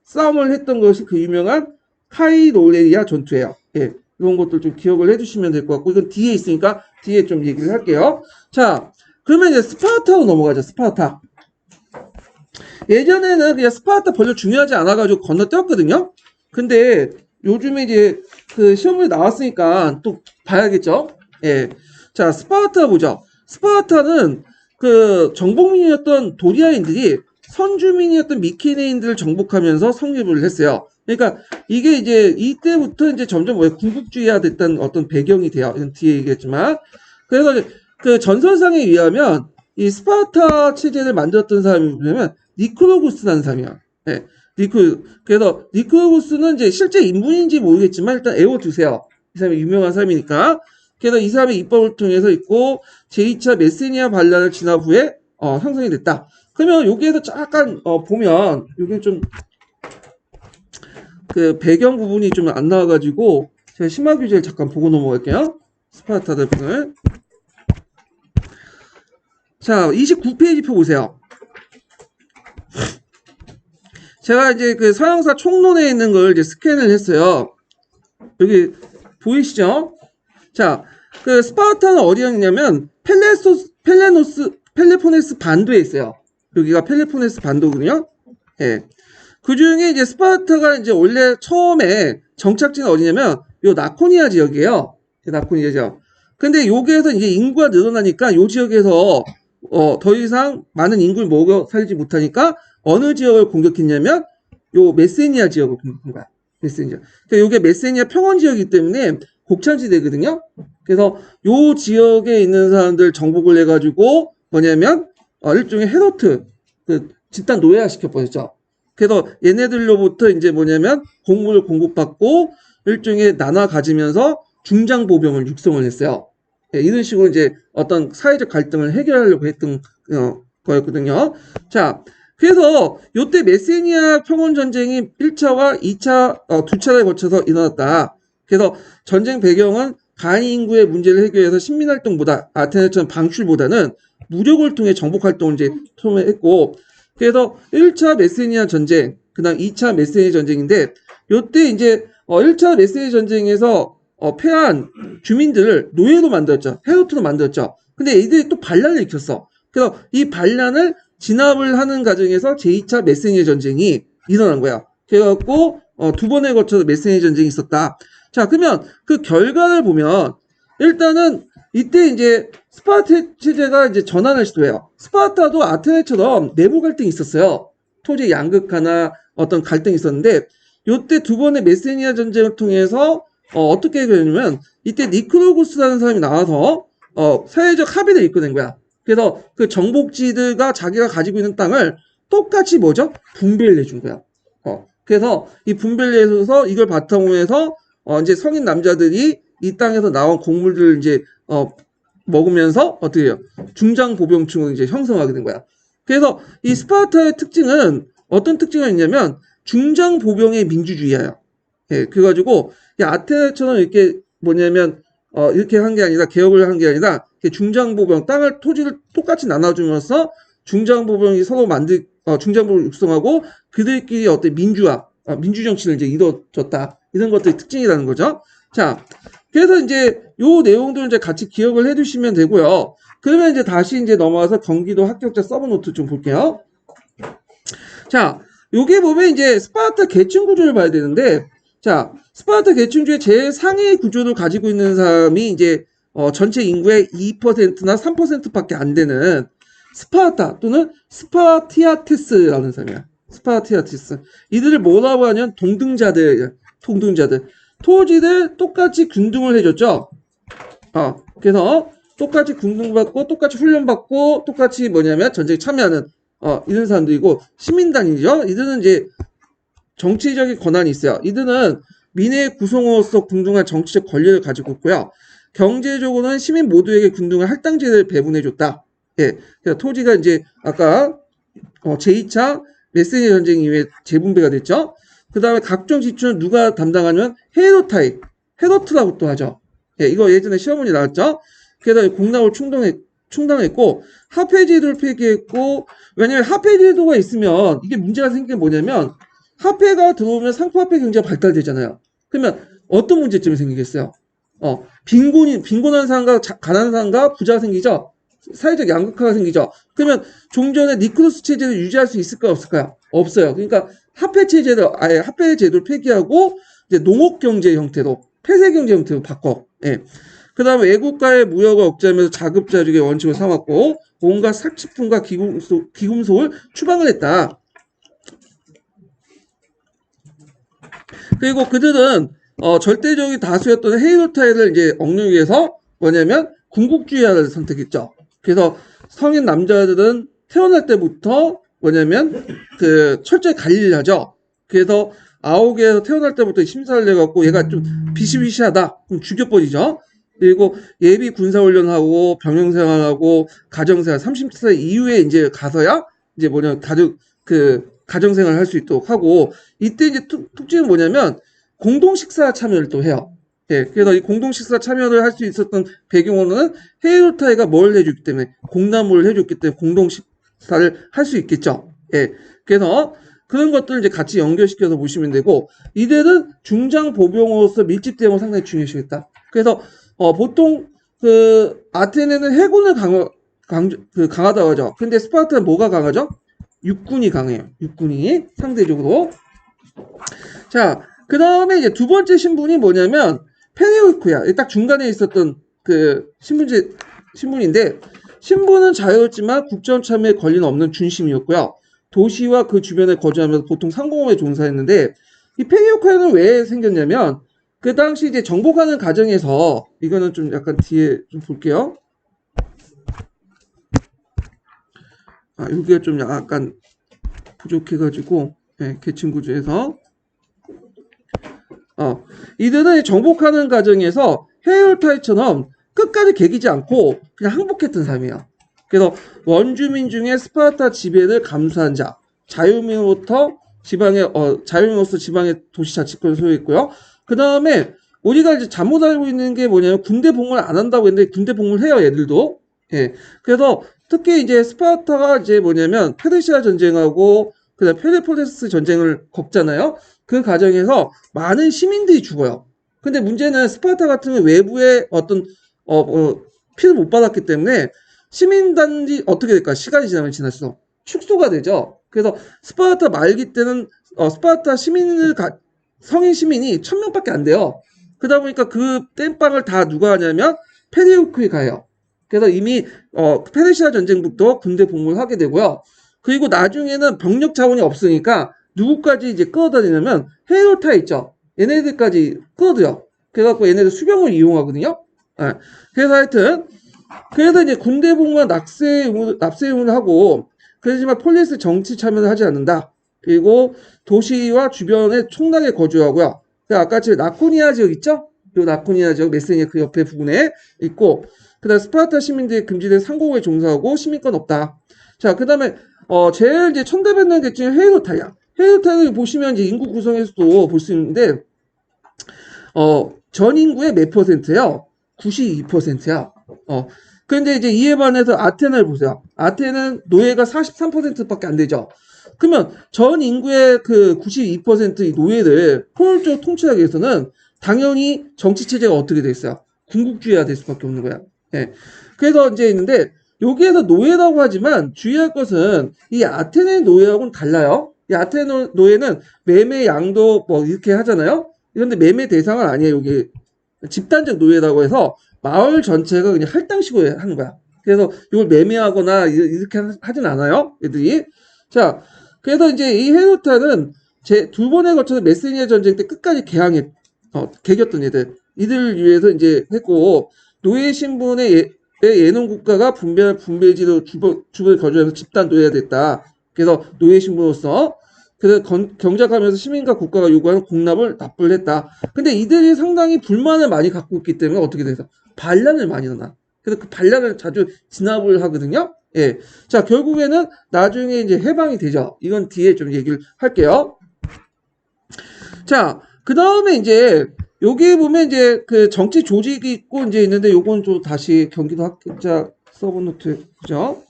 싸움을 했던 것이 그 유명한 카이로레이아 전투예요. 예, 이런 것들 좀 기억을 해주시면 될 것 같고 이건 뒤에 있으니까 뒤에 좀 얘기를 할게요. 자, 그러면 이제 스파르타로 넘어가죠. 스파르타. 예전에는 그냥 스파르타 별로 중요하지 않아가지고 건너뛰었거든요. 근데 요즘에 이제 그 시험문이 나왔으니까 또 봐야겠죠. 예. 자, 스파르타 보죠. 스파르타는 그 정복민이었던 도리아인들이 선주민이었던 미케네인들을 정복하면서 성립을 했어요. 그러니까 이게 이제 이때부터 이제 점점 군국주의화 됐다는 어떤 배경이 돼요. 이건 뒤에 얘기했지만. 그래서 그 전설상에 의하면 이 스파르타 체제를 만들었던 사람이 뭐냐면 니코로구스라는 사람이야. 네, 그래서 니코로구스는 이제 실제 인물인지 모르겠지만 일단 외워두세요. 이 사람이 유명한 사람이니까. 그래서 이 사람의 입법을 통해서 있고 제2차 메세니아 반란을 지난 후에 형성이 됐다. 그러면 여기에서 잠깐 보면 여기 좀 그 배경 부분이 좀 안 나와가지고 제가 심화 규제를 잠깐 보고 넘어갈게요. 스파르타들 부분을. 자, 29페이지 표 보세요. 제가 이제 그 서양사 총론에 있는 걸 이제 스캔을 했어요. 여기 보이시죠? 자, 그 스파르타는 어디에 있냐면 펠레포네스 반도에 있어요. 여기가 펠레포네스 반도거든요. 예. 그 중에 이제 스파르타가 이제 원래 처음에 정착지는 어디냐면 요 나코니아 지역이에요. 나코니아 지역. 근데 여기에서 이제 인구가 늘어나니까 요 지역에서 더 이상 많은 인구를 먹여 살지 못하니까 어느 지역을 공격했냐면 요 메세니아 지역을 공격한 거야. 메세니아. 그러니까 요게 메세니아 평원 지역이기 때문에 곡창지대거든요. 그래서 요 지역에 있는 사람들 정복을 해가지고 뭐냐면 일종의 헤로트 그 집단 노예화 시켜버렸죠. 그래서 얘네들로부터 이제 뭐냐면 곡물을 공급받고 일종의 나눠 가지면서 중장보병을 육성을 했어요. 네, 이런 식으로 이제 어떤 사회적 갈등을 해결하려고 했던 거였거든요. 자, 그래서 요때 메세니아 평원 전쟁이 1차와 2차, 두 차례 거쳐서 일어났다. 그래서 전쟁 배경은 간이 인구의 문제를 해결해서 식민활동보다 아테네처럼 방출보다는 무력을 통해 정복 활동을 이제 통했고, 그래서 1차 메세니아 전쟁, 그 다음 2차 메세니아 전쟁인데, 요때 이제 1차 메세니아 전쟁에서 패한 주민들을 노예로 만들었죠. 헤로트로 만들었죠. 근데 이들이 또 반란을 일으켰어. 그래서 이 반란을 진압을 하는 과정에서 제2차 메세니아 전쟁이 일어난 거야. 그래갖고 두 번에 걸쳐서 메세니아 전쟁이 있었다. 자, 그러면 그 결과를 보면 일단은 이때 이제 스파르타 체제가 이제 전환을 시도해요. 스파르타도 아테네처럼 내부 갈등이 있었어요. 토지 양극화나 어떤 갈등이 있었는데 요때 두 번의 메세니아 전쟁을 통해서 어떻게 해결했냐면 이때 니크로구스라는 사람이 나와서 사회적 합의를 이끌어낸 거야. 그래서 그 정복지들과 자기가 가지고 있는 땅을 똑같이 뭐죠? 분배를 해준 거야. 그래서 이 분배를 해서 이걸 바탕으로 해서 이제 성인 남자들이 이 땅에서 나온 곡물들을 이제 먹으면서 어떻게 해요? 중장 보병층을 이제 형성하게 된 거야. 그래서 이 스파르타의 특징은 어떤 특징이 있냐면 중장 보병의 민주주의예요. 예, 그래가지고 아테네처럼 이렇게 뭐냐면 이렇게 한 게 아니라 개혁을 한 게 아니라 중장보병 토지를 똑같이 나눠주면서 중장보병이 서로 중장보병을 육성하고 그들끼리 어떤 민주 정치를 이제 이뤄졌다 이런 것들이 특징이라는 거죠. 자, 그래서 이제 요 내용들 이제 같이 기억을 해두시면 되고요. 그러면 이제 다시 이제 넘어와서 경기도 합격자 서브노트 좀 볼게요. 자, 요게 보면 이제 스파르타 계층 구조를 봐야 되는데, 자, 스파르타 계층주의 제일 상위 구조를 가지고 있는 사람이 이제 전체 인구의 2%나 3%밖에 안 되는 스파르타 또는 스파티아테스라는 사람이야. 스파티아테스. 이들을 뭐라고 하냐면 동등자들. 토지들 똑같이 군등을 해줬죠. 그래서 똑같이 군등받고 똑같이 훈련받고 똑같이 뭐냐면 전쟁에 참여하는 이런 사람들이고 시민단이죠. 이들은 이제 정치적인 권한이 있어요. 이들은 민의 구성으로서 군등한 정치적 권리를 가지고 있고요. 경제적으로는 시민 모두에게 군등을 할당제를 배분해줬다. 예, 그래서 토지가 이제 아까 제2차 메세니 전쟁 이후에 재분배가 됐죠. 그 다음에 각종 지출은 누가 담당하냐면 헤로트라고 또 하죠. 예, 이거 예전에 시험 문제 나왔죠. 그래서 공납을 충당했고 화폐제도를 폐기했고 왜냐면 화폐제도가 있으면 이게 문제가 생긴 게 뭐냐면 화폐가 들어오면 상품화폐 경제가 발달되잖아요. 그러면 어떤 문제점이 생기겠어요? 빈곤한 사람과 가난한 사람과 부자가 생기죠. 사회적 양극화가 생기죠. 그러면 종전의 니크로스 체제를 유지할 수 있을까요? 없을까요? 없어요. 그러니까 화폐 체제를 아예 화폐 제도를 폐기하고 이제 농업 경제 형태로 폐쇄 경제 형태로 바꿔. 예. 그다음에 외국과의 무역을 억제하면서 자급자족의 원칙을 삼았고 온갖 삭식품과 기금속을 추방을 했다. 그리고 그들은 절대적인 다수였던 헤이로타이를 이제 억누르기 위해서 뭐냐면 군국주의화를 선택했죠. 그래서 성인 남자들은 태어날 때부터 뭐냐면 그 철저히 관리를 하죠. 그래서 아홉에서 태어날 때부터 심사를 해갖고 얘가 좀 비시비시하다 그럼 죽여버리죠. 그리고 예비 군사훈련하고 병영생활하고 가정생활 30살 이후에 이제 가서야 이제 뭐냐 가정생활을 할 수 있도록 하고 이때 이제 특징은 뭐냐면 공동식사 참여를 또 해요. 예, 그래서 이 공동식사 참여를 할 수 있었던 배경으로는 헤이로타이가 뭘 해줬기 때문에 공나무를 해줬기 때문에 공동식사를 할 수 있겠죠. 예, 그래서 그런 것들을 이제 같이 연결시켜서 보시면 되고 이들은 중장 보병으로서 밀집 대응을 상당히 중요시했다. 그래서 보통 그 아테네는 해군을 강하다고 하죠. 근데 스파르타는 뭐가 강하죠? 육군이 강해요. 육군이 상대적으로. 자, 그 다음에 이제 두 번째 신분이 뭐냐면 페레오이크야. 딱 중간에 있었던 그 신분인데 신분은 자유였지만 국정 참여에 권리는 없는 준심이었고요. 도시와 그 주변에 거주하면서 보통 상공업에 종사했는데 이 페레오이크는 왜 생겼냐면 그 당시 이제 정복하는 과정에서 이거는 좀 약간 뒤에 좀 볼게요. 여기가 좀 약간 부족해가지고 네, 계층 구조에서 이들은 정복하는 과정에서 헤이로타이처럼 끝까지 개기지 않고 그냥 항복했던 사람이에요. 그래서 원주민 중에 스파르타 지배를 감수한 자, 자유민으로부터 자유민으로서 지방의 도시 자치권을 소유했고요. 그 다음에 우리가 이제 잘못 알고 있는 게 뭐냐면 군대 복무를 안 한다고 했는데 군대 복무를 해요, 얘들도. 예. 그래서 특히 이제 스파르타가 이제 뭐냐면 페르시아 전쟁하고 그다음 펠로포네스 전쟁을 겪잖아요. 그 과정에서 많은 시민들이 죽어요. 근데 문제는 스파르타 같은 경우 외부의 어떤 피를 못 받았기 때문에 시민단지 어떻게 될까? 시간이 지나면 지날수록 축소가 되죠. 그래서 스파르타 말기 때는 스파르타 성인 시민이 1000명밖에 안 돼요. 그러다 보니까 그 땜빵을 다 누가 하냐면 페리우크에 가요. 그래서 이미 페르시아 전쟁부터 군대 복무를 하게 되고요. 그리고 나중에는 병력 자원이 없으니까 누구까지 이제 끌어다니냐면 헤이로타 있죠. 얘네들까지 끌어들여. 그래갖고 얘네들 수병을 이용하거든요. 네. 그래서 하여튼 그래서 이제 군대 복무와 납세 의무를 하고 그렇지만 폴리스 정치 참여를 하지 않는다. 그리고 도시와 주변에 총나게 거주하고요. 아까 저 라코니아 지역 있죠? 이 라코니아 지역 메세니아 그 옆에 부근에 있고 그다음 스파르타 시민들이 금지된 상공에 종사하고 시민권 없다. 자, 그다음에 제일 이제 천대받는 계층이 헤이로타야. 헤이로타를 보시면 이제 인구 구성에서도 볼 수 있는데 전 인구의 몇 %예요? 92%야. 그런데 이제 이에 반해서 아테네를 보세요. 아테네는 노예가 43%밖에 안 되죠. 그러면 전 인구의 그 92%의 노예를 포괄적으로 통치하기 위해서는 당연히 정치 체제가 어떻게 돼 있어요? 군국주의가 될 수밖에 없는 거야. 예. 그래서 이제 있는데 여기에서 노예라고 하지만 주의할 것은 이 아테네 노예하고는 달라요. 이 아테네 노예는 매매 양도 뭐 이렇게 하잖아요. 그런데 매매 대상은 아니에요. 여기 집단적 노예라고 해서 마을 전체가 그냥 할당식으로 하는 거야. 그래서 이걸 매매하거나 이렇게 하진 않아요. 애들이. 자, 그래서 이제 이 헤노타는 제 두 번에 거쳐서 메시니아 전쟁 때 끝까지 개겼던 애들. 이들 위해서 이제 했고, 노예 신분의 예농 국가가 분배지로 주변 거주해서 집단 노예가 됐다. 그래서 노예 신분으로서 그래서 경작하면서 시민과 국가가 요구하는 공납을 납부를 했다. 근데 이들이 상당히 불만을 많이 갖고 있기 때문에 어떻게 돼서 반란을 많이 일어나. 그래서 그 반란을 자주 진압을 하거든요. 예. 자, 결국에는 나중에 이제 해방이 되죠. 이건 뒤에 좀 얘기를 할게요. 자, 그 다음에 이제 여기 보면 이제 그 정치 조직이 있고 이제 있는데 요건 좀 다시 경기도 학자 서브노트 그죠?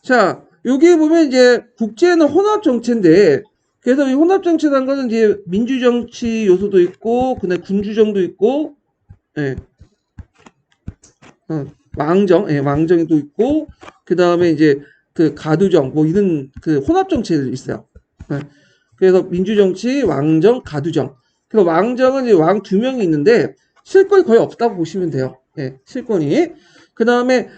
자, 여기 보면 이제 국제는 혼합 정치인데 그래서 이 혼합 정치라는 것은 이제 민주 정치 요소도 있고 그다음에 군주정도 있고 예. 왕정도 있고 그다음에 이제 그 가두정 뭐 이런 그 혼합 정치들이 있어요. 예. 그래서 민주정치, 왕정, 가두정. 그래서 왕정은 이제 왕 두 명이 있는데 실권이 거의 없다고 보시면 돼요. 예, 실권이. 그 다음에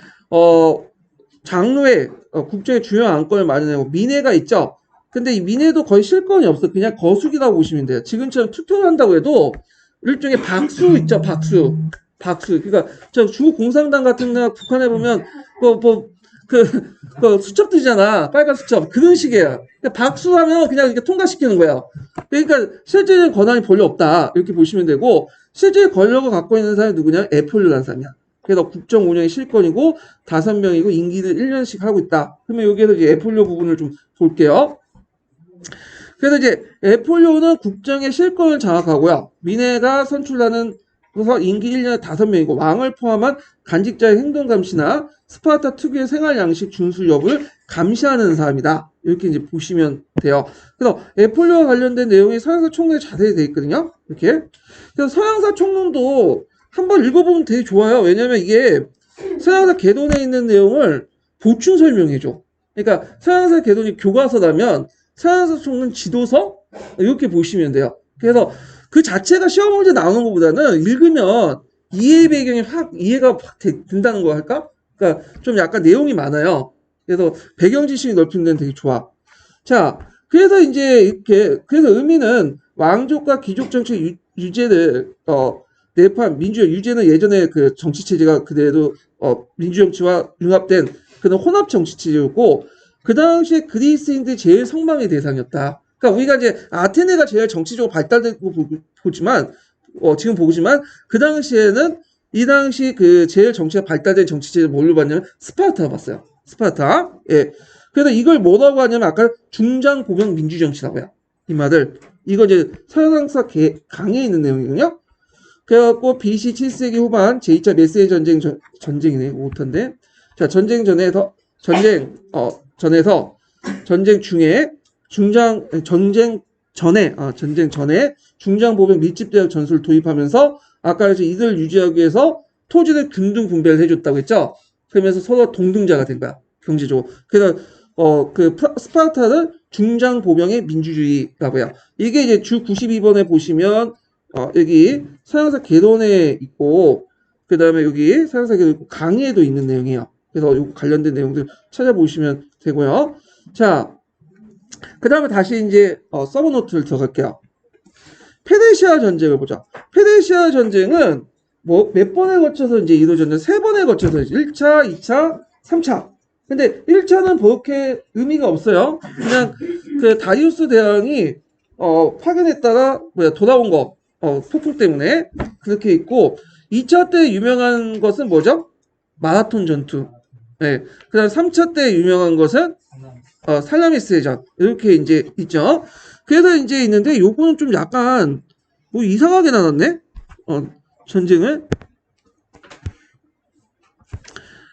장로회 국정의 주요 안건을 마련하고 민회가 있죠. 근데 이 민회도 거의 실권이 없어. 그냥 거수기라고 보시면 돼요. 지금처럼 투표를 한다고 해도 일종의 박수 있죠. 박수. 그러니까 저 중국 공산당 같은 데 북한에 보면 그 수첩들이잖아. 빨간 수첩. 그런 식이에요. 그러니까 박수하면 그냥 이렇게 통과시키는 거예요. 그러니까 실질적인 권한이 별로 없다. 이렇게 보시면 되고, 실질 권력을 갖고 있는 사람이 누구냐? 애폴로라는 사람이야. 그래서 국정 운영의 실권이고, 5명이고, 임기를 1년씩 하고 있다. 그러면 여기에서 이제 애폴로 부분을 좀 볼게요. 그래서 이제 애폴로는 국정의 실권을 장악하고요. 민회가 선출하는 그래서 임기 1년에 5명이고 왕을 포함한 간직자의 행동 감시나 스파르타 특유의 생활 양식 준수 여부를 감시하는 사람이다. 이렇게 이제 보시면 돼요. 그래서 애폴로와 관련된 내용이 서양사 총론에 자세히 되어 있거든요. 이렇게. 그래서 서양사 총론도 한번 읽어보면 되게 좋아요. 왜냐면 이게 서양사 개론에 있는 내용을 보충 설명해줘. 그러니까 서양사 개론이 교과서라면 서양사 총론 지도서 이렇게 보시면 돼요. 그래서 그 자체가 시험 문제 나오는 것보다는 읽으면 이해 배경이 이해가 확 된다는 거 할까? 그러니까 좀 약간 내용이 많아요. 그래서 배경 지식이 넓힌 데는 되게 좋아. 자, 그래서 이제 이렇게 그래서 의미는 왕족과 귀족 정치 유제를 내포한 민주주의 유제는 예전에 그 정치 체제가 그대로 민주 정치와 융합된 그런 혼합 정치 체제였고 그 당시에 그리스인들이 제일 성망의 대상이었다. 그러니까 우리가 이제 아테네가 제일 정치적으로 발달되고 보지만 지금 보지만 그 당시에는 이 당시 그 제일 정치가 발달된 정치 체제 뭘로 봤냐면 스파르타 봤어요. 스파르타. 예. 그래서 이걸 뭐라고 하냐면 아까 중장 고병 민주 정치라고 해요. 이 말을 이거 이제 서양사 강의에 있는 내용이거든요. 그래갖고 BC 7세기 후반 제2차 메시아 전쟁이네. 오탄데. 자, 전쟁 중에 전쟁 전에 중장 보병 밀집 대학 전술을 도입하면서 아까 이들 유지하기 위해서 토지를 균등 분배를 해줬다고 했죠. 그러면서 서로 동등자가 된 거야 경제적으로. 그래서 스파르타는 중장 보병의 민주주의라고 해요. 이게 이제 주 92번에 보시면 여기 서양사 개론에 있고 그 다음에 여기 서양사 개론 있고 강의에도 있는 내용이에요. 그래서 이 관련된 내용들 찾아보시면 되고요. 자, 그 다음에 다시 이제 서브노트를 들어갈게요. 페르시아 전쟁을 보자. 페르시아 전쟁은 뭐 몇 번에 거쳐서 이제 이루어졌는데 3번에 거쳐서 1차, 2차, 3차. 근데 1차는 그렇게 의미가 없어요. 그냥 그 다리우스 대왕이 파견했다가 돌아온 거 폭풍 때문에 그렇게 있고 2차 때 유명한 것은 뭐죠? 마라톤 전투. 네. 그다음 3차 때 유명한 것은 살라미스의 전 이렇게 이제 있죠. 그래서 이제 있는데 요거는 좀 약간 뭐 이상하게 나눴네. 전쟁을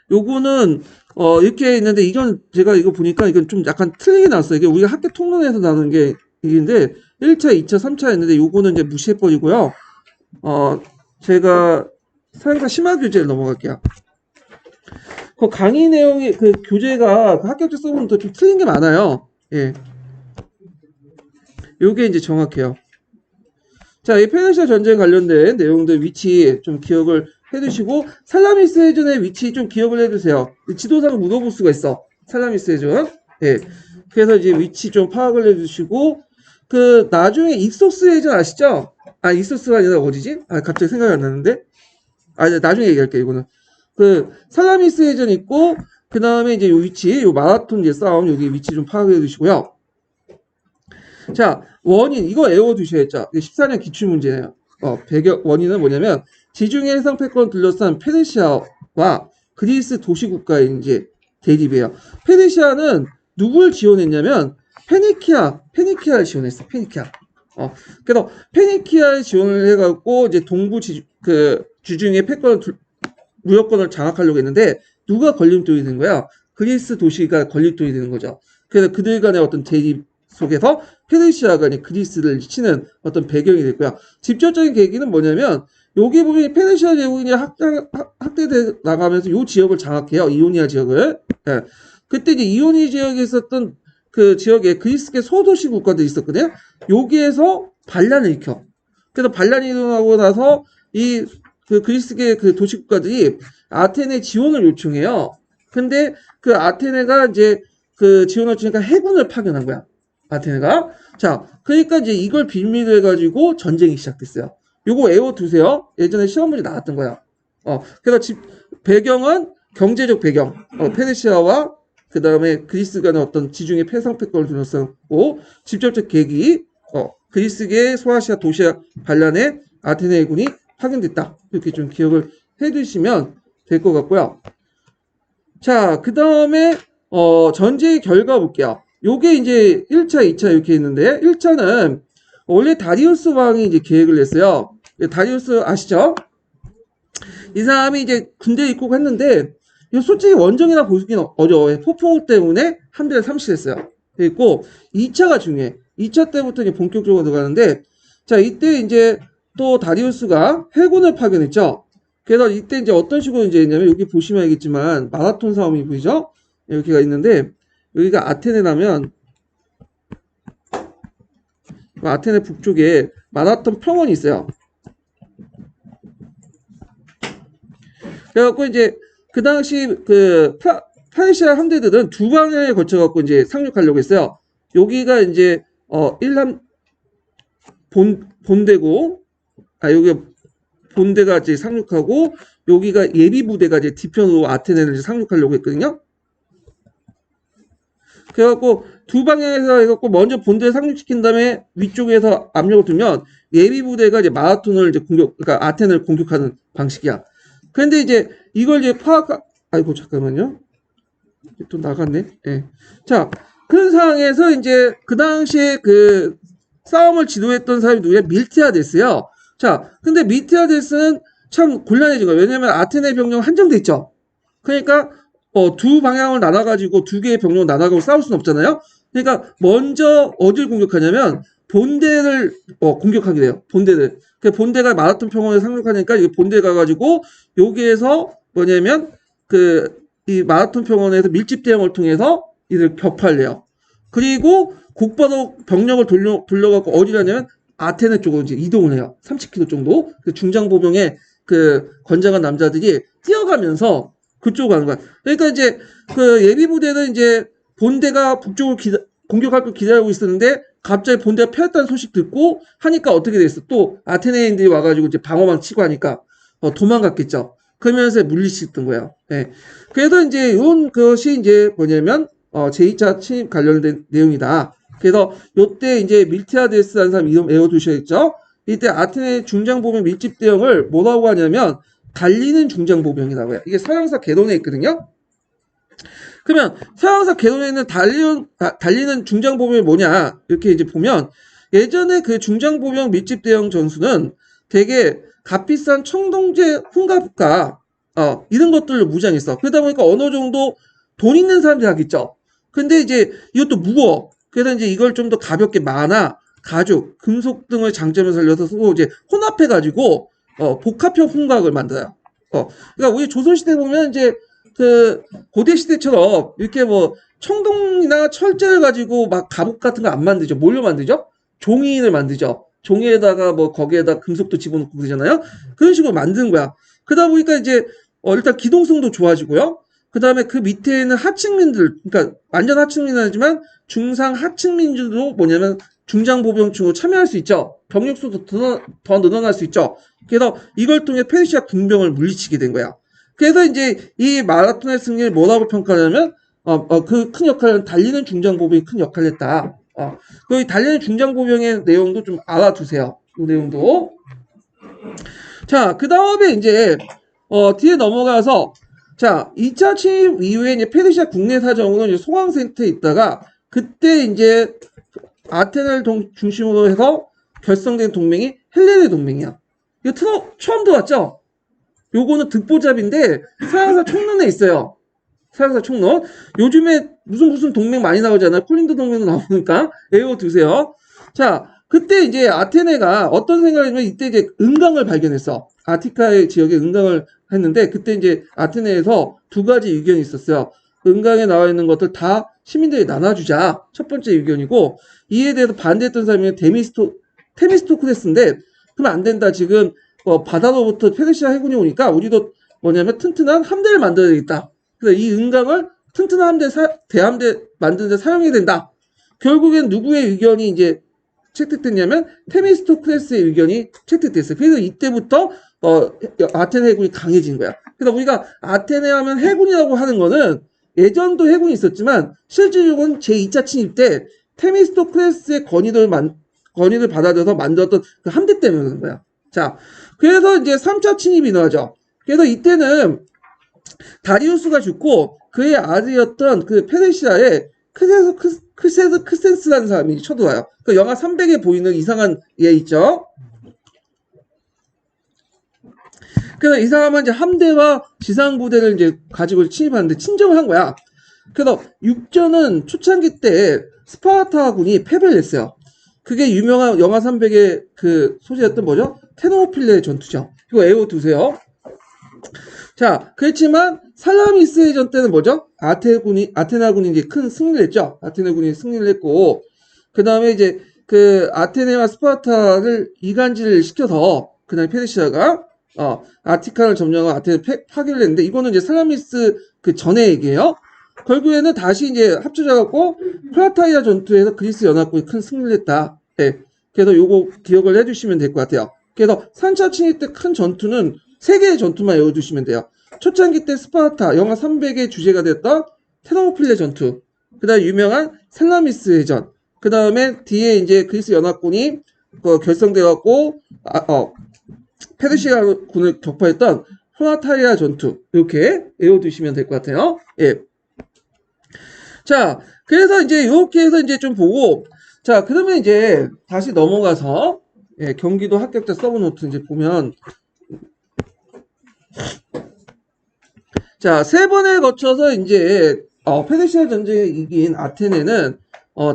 요거는 이렇게 있는데 이건 제가 이거 보니까 이건 좀 약간 틀리게 나왔어요. 이게 우리가 학교 통론에서 나눈 게 이긴데 1차, 2차, 3차 했는데 요거는 이제 무시해버리고요. 제가 사용사 심화 교재를 넘어갈게요. 그 강의 내용이 그 교재가 그 합격자 써보면 더 좀 틀린 게 많아요. 예. 요게 이제 정확해요. 자, 이 페르시아 전쟁 관련된 내용들 위치 좀 기억을 해두시고 살라미스 해전의 위치 좀 기억을 해두세요. 지도상을 물어볼 수가 있어. 살라미스 해전. 예. 그래서 이제 위치 좀 파악을 해주시고 그 나중에 익소스 해전 아시죠? 아, 익소스가 아니라 어디지? 아, 갑자기 생각이 안 나는데. 아, 나중에 얘기할게요. 이거는 그 살라미스 해전 있고 그 다음에 이제 요 위치, 요 마라톤 이제 싸움 여기 위치 좀 파악해 두시고요. 자, 원인 이거 외워두셔야죠. 14년 기출문제예요. 배경 원인은 뭐냐면 지중해 해상 패권을 둘러싼 페르시아와 그리스 도시국가의 이제 대립이에요. 페르시아는 누굴 지원했냐면 페니키아를 지원했어. 페니키아. 그래서 페니키아에 지원을 해갖고 이제 동부 주중해 패권을 무역권을 장악하려고 했는데 누가 걸림돌이 된 거야? 그리스 도시가 걸림돌이 되는 거죠. 그래서 그들 간의 어떤 대립 속에서 페르시아가 그리스를 치는 어떤 배경이 됐고요. 직접적인 계기는 뭐냐면 여기 보면 페르시아 제국이 확대돼 나가면서 이 지역을 장악해요. 이오니아 지역을. 예. 그때 이제 이오니 지역에 있었던 그 지역에 그리스계 소도시 국가들이 있었거든요. 여기에서 반란을 일으켜. 그래서 반란이 일어나고 나서 이 그 그리스계 그 도시 국가들이 아테네 지원을 요청해요. 근데 그 아테네가 이제 그 지원을 주니까 해군을 파견한 거야. 아테네가. 자, 그러니까 이제 이걸 빌미로 해가지고 전쟁이 시작됐어요. 요거 외워두세요. 예전에 시험 문제 나왔던 거야. 그래서 배경은 경제적 배경. 페르시아와 그 다음에 그리스 간의 어떤 지중해 패상패권을 둘러싸고 직접적 계기. 그리스계 소아시아 도시아 반란에 아테네 해군이 파견됐다. 이렇게 좀 기억을 해두시면 될 것 같고요. 자, 그 다음에 전제의 결과 볼게요. 요게 이제 1차, 2차 이렇게 있는데 1차는 원래 다리우스 왕이 이제 계획을 냈어요. 다리우스 아시죠? 이 사람이 이제 군대 입국했는데 솔직히 원정이라 보기는 어려워요. 폭풍 때문에 함대를 삼실했어요. 그리고 2차가 중요해. 2차 때부터 이제 본격적으로 들어가는데 자, 이때 이제 또 다리우스가 해군을 파견했죠. 그래서 이때 이제 어떤 식으로 이제 했냐면 여기 보시면 알겠지만 마라톤 싸움이 보이죠? 여기가 있는데 여기가 아테네라면 아테네 북쪽에 마라톤 평원이 있어요. 그래갖고 이제 그 당시 그 페르시아 함대들은 두 방향에 걸쳐갖고 이제 상륙하려고 했어요. 여기가 이제 일남 본대고 여기 본대가 이제 상륙하고 여기가 예비 부대가 이제 뒤편으로 아테네를 이제 상륙하려고 했거든요. 그래갖고 두 방향에서 해갖고 먼저 본대를 상륙시킨 다음에 위쪽에서 압력을 두면 예비 부대가 이제 마라톤을 이제 그러니까 아테네를 공격하는 방식이야. 그런데 이제 이걸 이제 아이고 잠깐만요. 또 나갔네. 예. 자, 그런 상황에서 이제 그 당시에 그 싸움을 지도했던 사람이 누구야? 밀티아데스요. 자, 근데 밀티아데스는 참 곤란해진 거예요. 왜냐면 아테네 병력 한정돼 있죠. 그러니까 두 방향을 나눠가지고 두 개의 병력을 나눠가지고 싸울 수는 없잖아요. 그러니까 먼저 어딜 공격하냐면 본대를 공격하게 돼요. 본대를. 그 본대가 마라톤 평원에 상륙하니까 이 본대 가가지고 여기에서 뭐냐면 이 마라톤 평원에서 밀집 대응을 통해서 이를 격파해요. 그리고 곧바로 병력을 돌려갖고 어디로 하냐면 아테네 쪽으로 이제 이동을 해요. 30km 정도. 그 중장보병의 그 건장한 남자들이 뛰어가면서 그쪽으로 가는 거야. 그러니까 이제 그 예비부대는 이제 본대가 북쪽을 공격할 걸 기다리고 있었는데 갑자기 본대가 펴였다는 소식 듣고 하니까 어떻게 됐어? 또 아테네인들이 와가지고 이제 방어망 치고 하니까 도망갔겠죠. 그러면서 물리쳤던 거예요. 네. 그래서 이제 이런 것이 이제 뭐냐면 제2차 침입 관련된 내용이다. 그래서 요때 이제 밀티아데스라는 사람 이름 외워두셔야겠죠. 이때 아테네 중장보병 밀집 대응을 뭐라고 하냐면 달리는 중장보병이라고 해요. 이게 서양사 개론에 있거든요. 그러면 서양사 개론에 있는 달리는 중장보병이 뭐냐 이렇게 이제 보면 예전에 그 중장보병 밀집 대응 전술은 되게 값비싼 청동제 흉갑과 이런 것들로 무장했어. 그러다 보니까 어느 정도 돈 있는 사람들이 하겠죠. 근데 이제 이것도 무거워. 그래서 이제 이걸 좀 더 가볍게 만화, 가죽, 금속 등을 장점을 살려서 서로 이제 혼합해가지고 복합형 흉곽을 만들어요. 그러니까 우리 조선시대 보면 이제 그 고대 시대처럼 이렇게 뭐 청동이나 철제를 가지고 막 갑옷 같은 거 안 만들죠. 뭘로 만들죠? 종이를 만들죠. 종이에다가 뭐 거기에다 금속도 집어넣고 그러잖아요. 그런 식으로 만든 거야. 그러다 보니까 이제 일단 기동성도 좋아지고요. 그 다음에 그 밑에 있는 하층민들, 그러니까 완전 하층민은 아니지만 중상 하층민들도 뭐냐면 중장보병층으로 참여할 수 있죠. 병력수도 더 늘어날 수 있죠. 그래서 이걸 통해 페르시아 군병을 물리치게 된 거야. 그래서 이제 이 마라톤의 승리를 뭐라고 평가하냐면 그 큰 역할은 달리는 중장보병이 큰 역할을 했다. 그 달리는 중장보병의 내용도 좀 알아두세요. 이 내용도. 자, 그 다음에 이제 뒤에 넘어가서 자, 2차 침입 이후에 이제 페르시아 국내 사정으로 이제 소강센터에 있다가 그때 이제 아테네를 중심으로 해서 결성된 동맹이 헬레네 동맹이야. 이거 처음 들어왔죠? 요거는 득보잡인데 서양사 총론에 있어요. 서양사 총론. 요즘에 무슨 동맹 많이 나오잖아요. 콜린드 동맹도 나오니까 외워두세요. 자, 그때 이제 아테네가 어떤 생각을 했냐면 이때 이제 은강을 발견했어. 아티카의 지역에 은강을 했는데 그때 이제 아테네에서 두 가지 의견이 있었어요. 은강에 나와 있는 것들 다 시민들이 나눠주자. 첫 번째 의견이고 이에 대해서 반대했던 사람이 테미스토크레스인데 그러면 안 된다. 지금 바다로부터 페르시아 해군이 오니까 우리도 뭐냐면 튼튼한 함대를 만들어야 되겠다. 그래서 이 은강을 튼튼한 대함대 만드는 데 사용해야 된다. 결국엔 누구의 의견이 이제 채택됐냐면 테미스토크레스의 의견이 채택됐어요. 그래서 이때부터 아테네 해군이 강해진 거야. 그래서 우리가 아테네 하면 해군이라고 하는 거는 예전도 해군이 있었지만 실질적으로는 제2차 침입 때 테미스토크레스의 권위를 받아들여서 만들었던 그 함대 때문에 그런 거야. 자, 그래서 이제 3차 침입이 나오죠. 그래서 이때는 다리우스가 죽고 그의 아들이었던 그 페르시아의 크센스라는 사람이 쳐들어와요. 그 영하 300에 보이는 이상한 얘 있죠. 그래서 이 사람은 이제 함대와 지상부대를 이제 가지고 침입하는데 친정을 한 거야. 그래서 육전은 초창기 때 스파르타군이 패배를 했어요. 그게 유명한 영하 300의 그 소재였던 뭐죠? 테르모필레 전투죠. 이거 외워두세요. 자, 그렇지만 살라미스의 전 때는 뭐죠? 아테나군이 이제 큰 승리를 했죠. 아테네군이 승리를 했고, 그 다음에 이제 그 아테네와 스파르타를 이간질을 시켜서, 그 다음에 페르시아가, 아티카를 점령하고 아테네 파괴를 했는데, 이거는 이제 살라미스 그 전의 얘기예요. 결국에는 다시 이제 합쳐져갖고, 플라타이아 전투에서 그리스 연합군이 큰 승리를 했다. 네. 그래서 요거 기억을 해주시면 될 것 같아요. 그래서 3차 침입 때 큰 전투는 3개의 전투만 외워두시면 돼요. 초창기 때 스파르타, 영하 300의 주제가 됐던 테르모필레 전투, 그 다음에 유명한 살라미스 해전, 그 다음에 뒤에 이제 그리스 연합군이 결성되었고, 페르시아군을 격파했던 플라타이아 전투, 이렇게 외워두시면 될 것 같아요. 예. 자, 그래서 이제 이렇게 해서 이제 좀 보고, 자, 그러면 이제 다시 넘어가서, 예, 경기도 합격자 서브노트 이제 보면, 자, 3번에 거쳐서 이제 페르시아 전쟁에 이긴 아테네는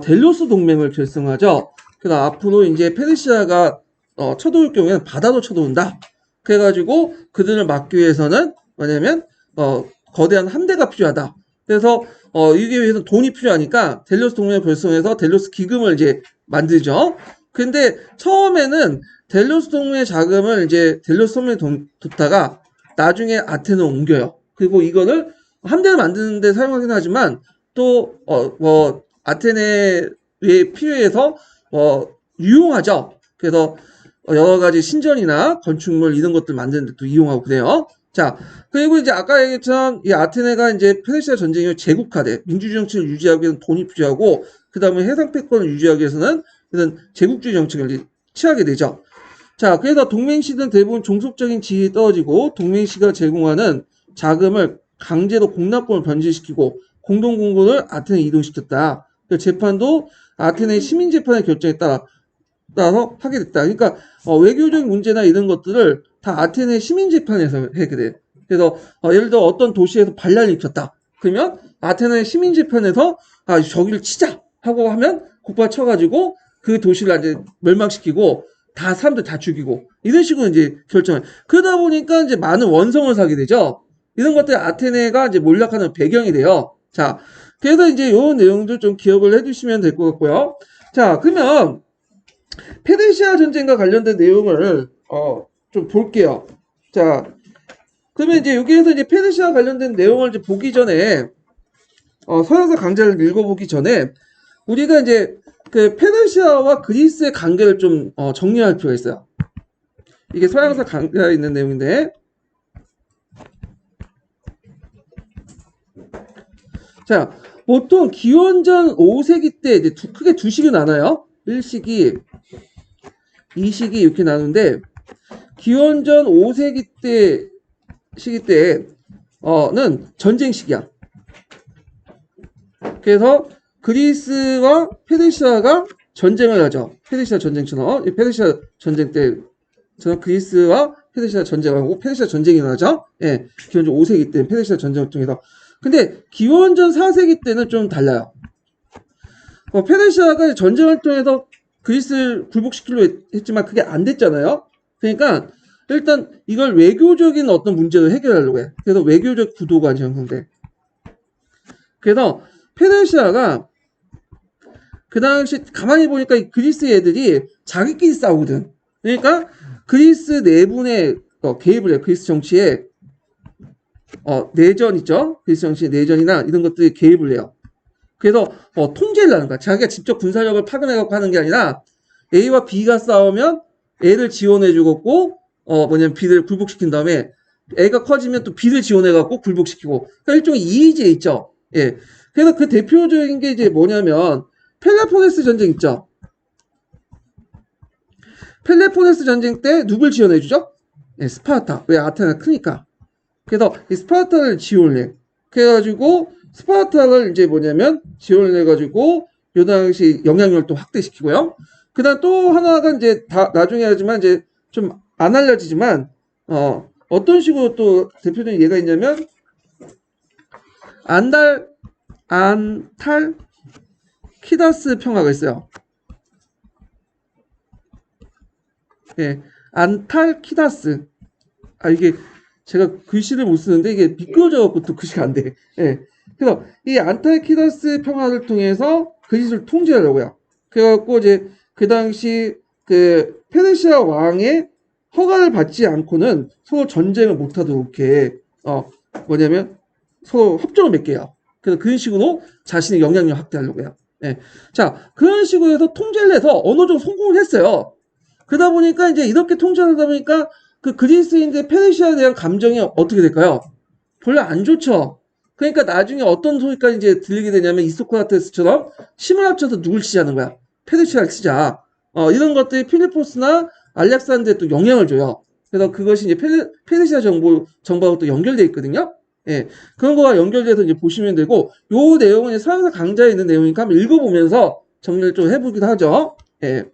델로스 동맹을 결성하죠. 그래서 앞으로 이제 페르시아가 쳐들어올 경우에는 바다로 쳐들어온다. 그래가지고 그들을 막기 위해서는 뭐냐면 거대한 함대가 필요하다. 그래서 이기 위해서 돈이 필요하니까 델로스 동맹을 결성해서 델로스 기금을 이제 만들죠. 근데 처음에는 델로스 동맹의 자금을 이제 델로스 동맹에 뒀다가 나중에 아테네로 옮겨요. 그리고 이거를 함대를 만드는데 사용하긴 하지만 또 아테네에 필요해서 유용하죠. 그래서 여러 가지 신전이나 건축물 이런 것들 만드는 데 또 이용하고 그래요. 자, 그리고 이제 아까 얘기했던 이 아테네가 이제 페르시아 전쟁 이후 제국화돼 민주주의 정책을 유지하기 위해서는 돈이 필요하고 그 다음에 해상 패권을 유지하기 위해서는 이런 제국주의 정책을 취하게 되죠. 자, 그래서 동맹시는 대부분 종속적인 지위에 떨어지고 동맹시가 제공하는 자금을 강제로 공납권을 변질시키고 공동공고를 아테네에 이동시켰다. 재판도 아테네 시민재판의 결정에 따라서 하게 됐다. 그러니까 외교적인 문제나 이런 것들을 다 아테네 시민재판에서 하게 돼. 그래서 예를 들어 어떤 도시에서 반란을 일으켰다. 그러면 아테네 시민재판에서 저기를 치자 하고 하면 국가 쳐가지고 그 도시를 이제 멸망시키고 다 사람들 다 죽이고 이런 식으로 이제 결정을. 그러다 보니까 이제 많은 원성을 사게 되죠. 이런 것들 아테네가 이제 몰락하는 배경이 돼요. 자, 그래서 이제 요 내용들 좀 기억을 해주시면 될 것 같고요. 자, 그러면 페르시아 전쟁과 관련된 내용을 좀 볼게요. 자, 그러면 이제 여기에서 이제 페르시아 관련된 내용을 이제 보기 전에 서양사 강좌를 읽어보기 전에 우리가 이제 그 페르시아와 그리스의 관계를 좀 정리할 필요가 있어요. 이게 서양사 강좌에 있는 내용인데, 자, 보통 기원전 5세기 때 이제 크게 두 시기 나눠요. 1시기, 2시기 이렇게 나누는데, 기원전 5세기 때 시기 때는 전쟁 시기야. 그래서 그리스와 페르시아가 전쟁을 하죠. 페르시아 전쟁처럼. 페르시아 전쟁 때 저는 그리스와 페르시아 전쟁하고 페르시아 전쟁이 일어나죠. 예, 기원전 5세기 때 페르시아 전쟁을 통해서. 근데 기원전 4세기 때는 좀 달라요. 페르시아가 전쟁을 통해서 그리스를 굴복시키려 했지만 그게 안 됐잖아요. 그러니까 일단 이걸 외교적인 어떤 문제를 해결하려고 해. 그래서 외교적 구도가 형성돼. 그래서 페르시아가 그 당시 가만히 보니까 이 그리스 애들이 자기끼리 싸우거든. 그러니까 그리스 내분의 개입을 해요. 그리스 정치에 내전 있죠. 그리스 정치의 내전이나 이런 것들이 개입을 해요. 그래서 통제를 하는 거야. 자기가 직접 군사력을 파견해갖고 하는 게 아니라 A와 B가 싸우면 A를 지원해주고 뭐냐면 B를 굴복시킨 다음에 A가 커지면 또 B를 지원해갖고 굴복시키고 그러니까 일종의 이의제 있죠. 예. 그래서 그 대표적인 게 이제 뭐냐면 펠로포네스 전쟁 있죠. 펠로포네스 전쟁 때 누굴 지원해주죠? 예, 스파르타. 왜? 아테네가 크니까. 그래서 이 스파르타를 지원해. 그래가지고 스파르타를 이제 뭐냐면 지원을 해가지고 요 당시 영향력을 또 확대시키고요. 그다음 또 하나가 이제 다 나중에 하지만 이제 좀 안 알려지지만 어떤 식으로 또 대표적인 예가 있냐면 안탈키다스 평화가 있어요. 예, 안탈키다스. 이게 제가 글씨를 못 쓰는데 이게 미끄러져갖고 또 글씨가 안 돼. 예. 그래서 이 안탈키다스 평화를 통해서 그리스를 통제하려고요. 그래갖고 이제 그 당시 그 페르시아 왕의 허가를 받지 않고는 서로 전쟁을 못하도록 이렇게 뭐냐면 서로 협정을 맺게요. 그래서 그런 식으로 자신의 영향력 확대하려고 해요. 예. 자, 그런 식으로 해서 통제를 해서 어느 정도 성공을 했어요. 그러다 보니까 이제 이렇게 통제하다 보니까 그 그리스인들 페르시아에 대한 감정이 어떻게 될까요? 별로 안 좋죠. 그러니까 나중에 어떤 소리까지 이제 들리게 되냐면 이소크라테스처럼 힘을 합쳐서 누굴 치자는 거야. 페르시아를 치자. 이런 것들이 필리포스나 알렉산드에 또 영향을 줘요. 그래서 그것이 이제 페르시아 정보하고 또 연결돼 있거든요. 예, 그런 거와 연결돼서 이제 보시면 되고, 요 내용은 서양사 강좌에 있는 내용이니까 한번 읽어보면서 정리를 좀 해보기도 하죠. 예.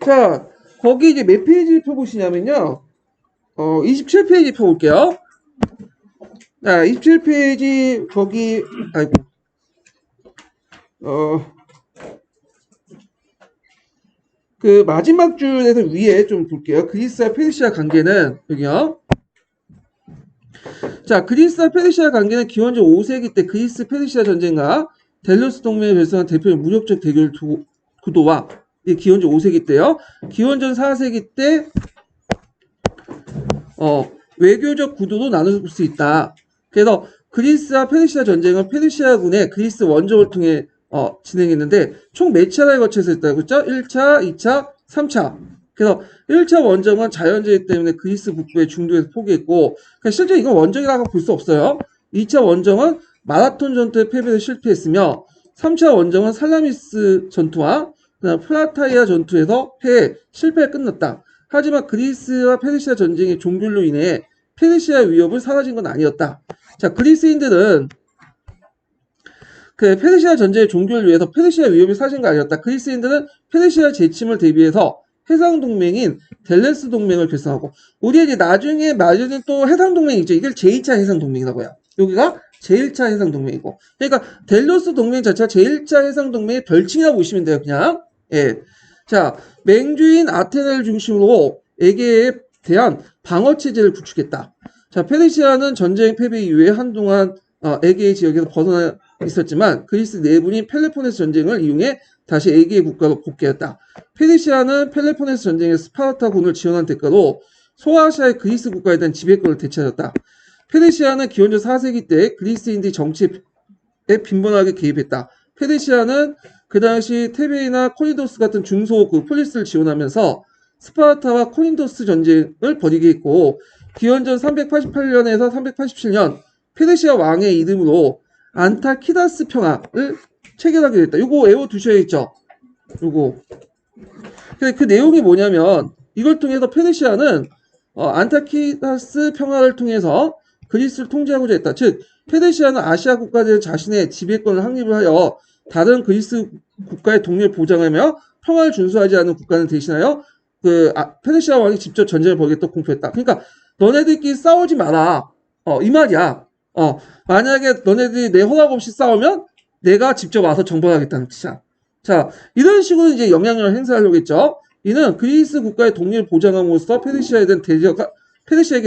자, 거기 이제 몇 페이지 펴보시냐면요. 27페이지 펴볼게요. 자, 27페이지, 거기, 아이고, 그 마지막 줄에서 위에 좀 볼게요. 그리스와 페르시아 관계는, 여기요. 자, 그리스와 페르시아 관계는 기원전 5세기 때 그리스 페르시아 전쟁과 델로스 동맹을 결성한 대표적 무력적 대결 구도와 기원전 5세기 때요. 기원전 4세기 때 외교적 구도도 나눌 수 있다. 그래서 그리스와 페르시아 전쟁은 페르시아군의 그리스 원정을 통해 진행했는데 총 몇 차례에 거쳐서 했다고 그랬죠? 1차, 2차, 3차. 그래서 1차 원정은 자연재해 때문에 그리스 북부의 중도에서 포기했고 그러니까 실제 이건 원정이라고 볼 수 없어요. 2차 원정은 마라톤 전투에 패배해 실패했으며 3차 원정은 살라미스 전투와 플라타이아 전투에서 실패에 끝났다. 하지만 그리스와 페르시아 전쟁의 종결로 인해 페르시아 위협은 사라진 건 아니었다. 자, 그리스인들은 그 페르시아 전쟁의 종결을 위해서 페르시아 위협이 사라진 건 아니었다. 그리스인들은 페르시아 재침을 대비해서 해상 동맹인 델레스 동맹을 결성하고 우리 이제 나중에 말하는 또 해상 동맹이 있죠. 이걸 제2차 해상 동맹이라고 해요. 여기가 제1차 해상 동맹이고. 그러니까 델로스 동맹 자체가 제1차 해상 동맹의 별칭이라고 보시면 돼요. 그냥. 예. 자, 맹주인 아테네를 중심으로 에게에 대한 방어 체제를 구축했다. 자, 페르시아는 전쟁 패배 이후에 한동안 에게의 지역에서 있었지만 그리스 내분이 펠로폰네소 전쟁을 이용해 다시 에게 국가로 복귀했다. 페르시아는 펠로폰네소 전쟁에 스파르타군을 지원한 대가로 소아시아의 그리스 국가에 대한 지배권을 되찾았다. 페르시아는 기원전 4세기 때 그리스인들이 정치에 빈번하게 개입했다. 페르시아는 그 당시 테베이나 코니도스 같은 중소 폴리스를 지원하면서 스파르타와 코닌도스 전쟁을 벌이게 했고 기원전 388년에서 387년 페르시아 왕의 이름으로 안타키다스 평화를 체결하게 됐다. 이거 외워두셔야겠죠. 요거. 그 내용이 뭐냐면 이걸 통해서 페르시아는 안타키다스 평화를 통해서 그리스를 통제하고자 했다. 즉 페르시아는 아시아 국가들 자신의 지배권을 확립을 하여 다른 그리스 국가의 독립을 보장하며 평화를 준수하지 않는 국가는 대신하여 페르시아 왕이 직접 전쟁을 벌이겠다 공표했다. 그러니까 너네들끼리 싸우지 마라. 이 말이야. 만약에 너네들이 내 허락 없이 싸우면 내가 직접 와서 정벌하겠다는 뜻이야. 자, 이런 식으로 이제 영향력을 행사하려고 했죠. 이는 그리스 국가의 독립을 보장함으로써 페르시아에게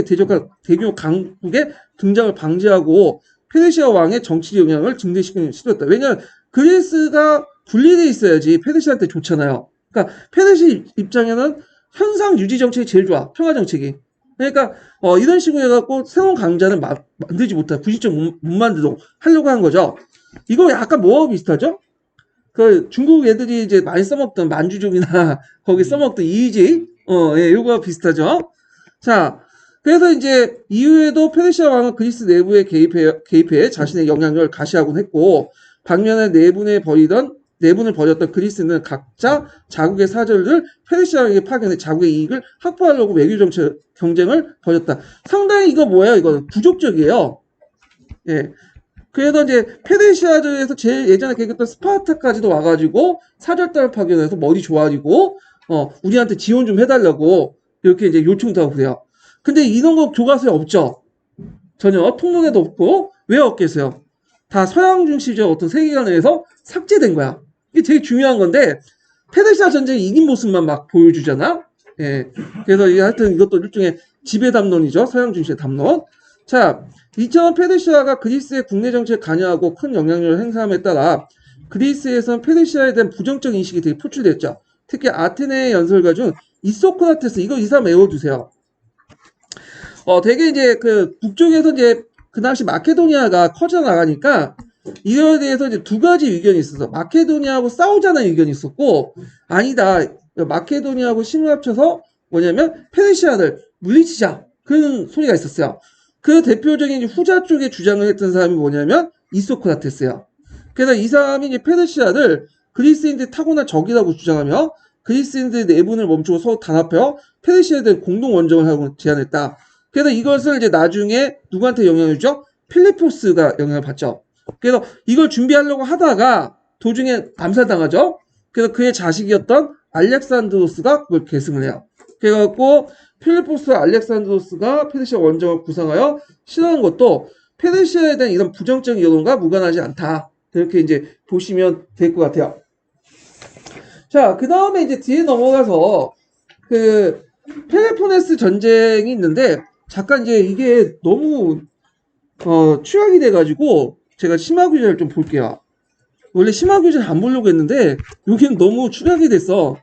대적한 대규모 강국의 등장을 방지하고 페르시아 왕의 정치 영향을 증대시키는 시도였다. 왜냐하면 그리스가 분리되어 있어야지 페르시아한테 좋잖아요. 그러니까 페르시아 입장에는 현상 유지 정책이 제일 좋아. 평화 정책이. 그러니까 이런 식으로 해갖고 새로운 강자는 만들지 못해. 구시적 못 만들도록 하려고 한 거죠. 이거 약간 뭐하고 비슷하죠? 그 중국 애들이 이제 많이 써먹던 만주족이나 거기 써먹던 이의지, 예, 요거와 비슷하죠. 자, 그래서 이제 이후에도 페르시아 왕은 그리스 내부에 개입해 자신의 영향력을 가시하곤 했고 반면에 내분을 벌였던 그리스는 각자 자국의 사절을 페르시아에게 파견해 자국의 이익을 확보하려고 외교 정책 경쟁을 벌였다. 상당히 이거 뭐예요? 이거 부족적이에요. 예. 그래서 이제 페르시아들에서 제일 예전에 계획했던 스파르타까지도 와가지고 사절단을 파견해서 머리 좋아지고 우리한테 지원 좀 해달라고 이렇게 이제 요청도 하고 그래요. 근데 이런 거 교과서에 없죠. 전혀 통론에도 없고 왜 없겠어요? 다 서양 중시적 어떤 세계관에서 삭제된 거야. 이게 되게 중요한 건데 페르시아 전쟁 이긴 모습만 막 보여주잖아. 예. 그래서 하여튼 이것도 일종의 지배 담론이죠. 서양 중시의 담론. 자, 이처럼 페르시아가 그리스의 국내 정치에 관여하고 큰 영향력을 행사함에 따라 그리스에서는 페르시아에 대한 부정적 인식이 되게 포출됐죠. 특히 아테네의 연설가 중 이소크라테스 이거 이 사람 외워두세요. 되게 이제 그 북쪽에서 이제 그 당시 마케도니아가 커져 나가니까 이거에 대해서 이제 두 가지 의견이 있어서 마케도니아하고 싸우자는 의견이 있었고 아니다 마케도니아하고 힘을 합쳐서 뭐냐면 페르시아를 물리치자 그런 소리가 있었어요. 그 대표적인 후자 쪽에 주장을 했던 사람이 뭐냐면 이소크라테스예요. 그래서 이 사람이 이제 페르시아를 그리스인들이 타고난 적이라고 주장하며 그리스인들의 내분을 멈추고 서로 단합하여 페르시아에 대한 공동 원정을 하고 제안했다. 그래서 이것을 이제 나중에 누구한테 영향을 주죠? 필리포스가 영향을 받죠. 그래서 이걸 준비하려고 하다가 도중에 암살당하죠. 그래서 그의 자식이었던 알렉산드로스가 그걸 계승을 해요. 그래갖고 필리포스와 알렉산드로스가 페르시아 원정을 구상하여 실현한 것도 페르시아에 대한 이런 부정적인 여론과 무관하지 않다. 이렇게 이제 보시면 될 것 같아요. 자, 그 다음에 이제 뒤에 넘어가서 그 펠로폰네스 전쟁이 있는데 잠깐 이제 이게 너무 취약이 돼가지고 제가 심화 규제를 좀 볼게요. 원래 심화 규제를 안 보려고 했는데 여기는 너무 취약이 됐어.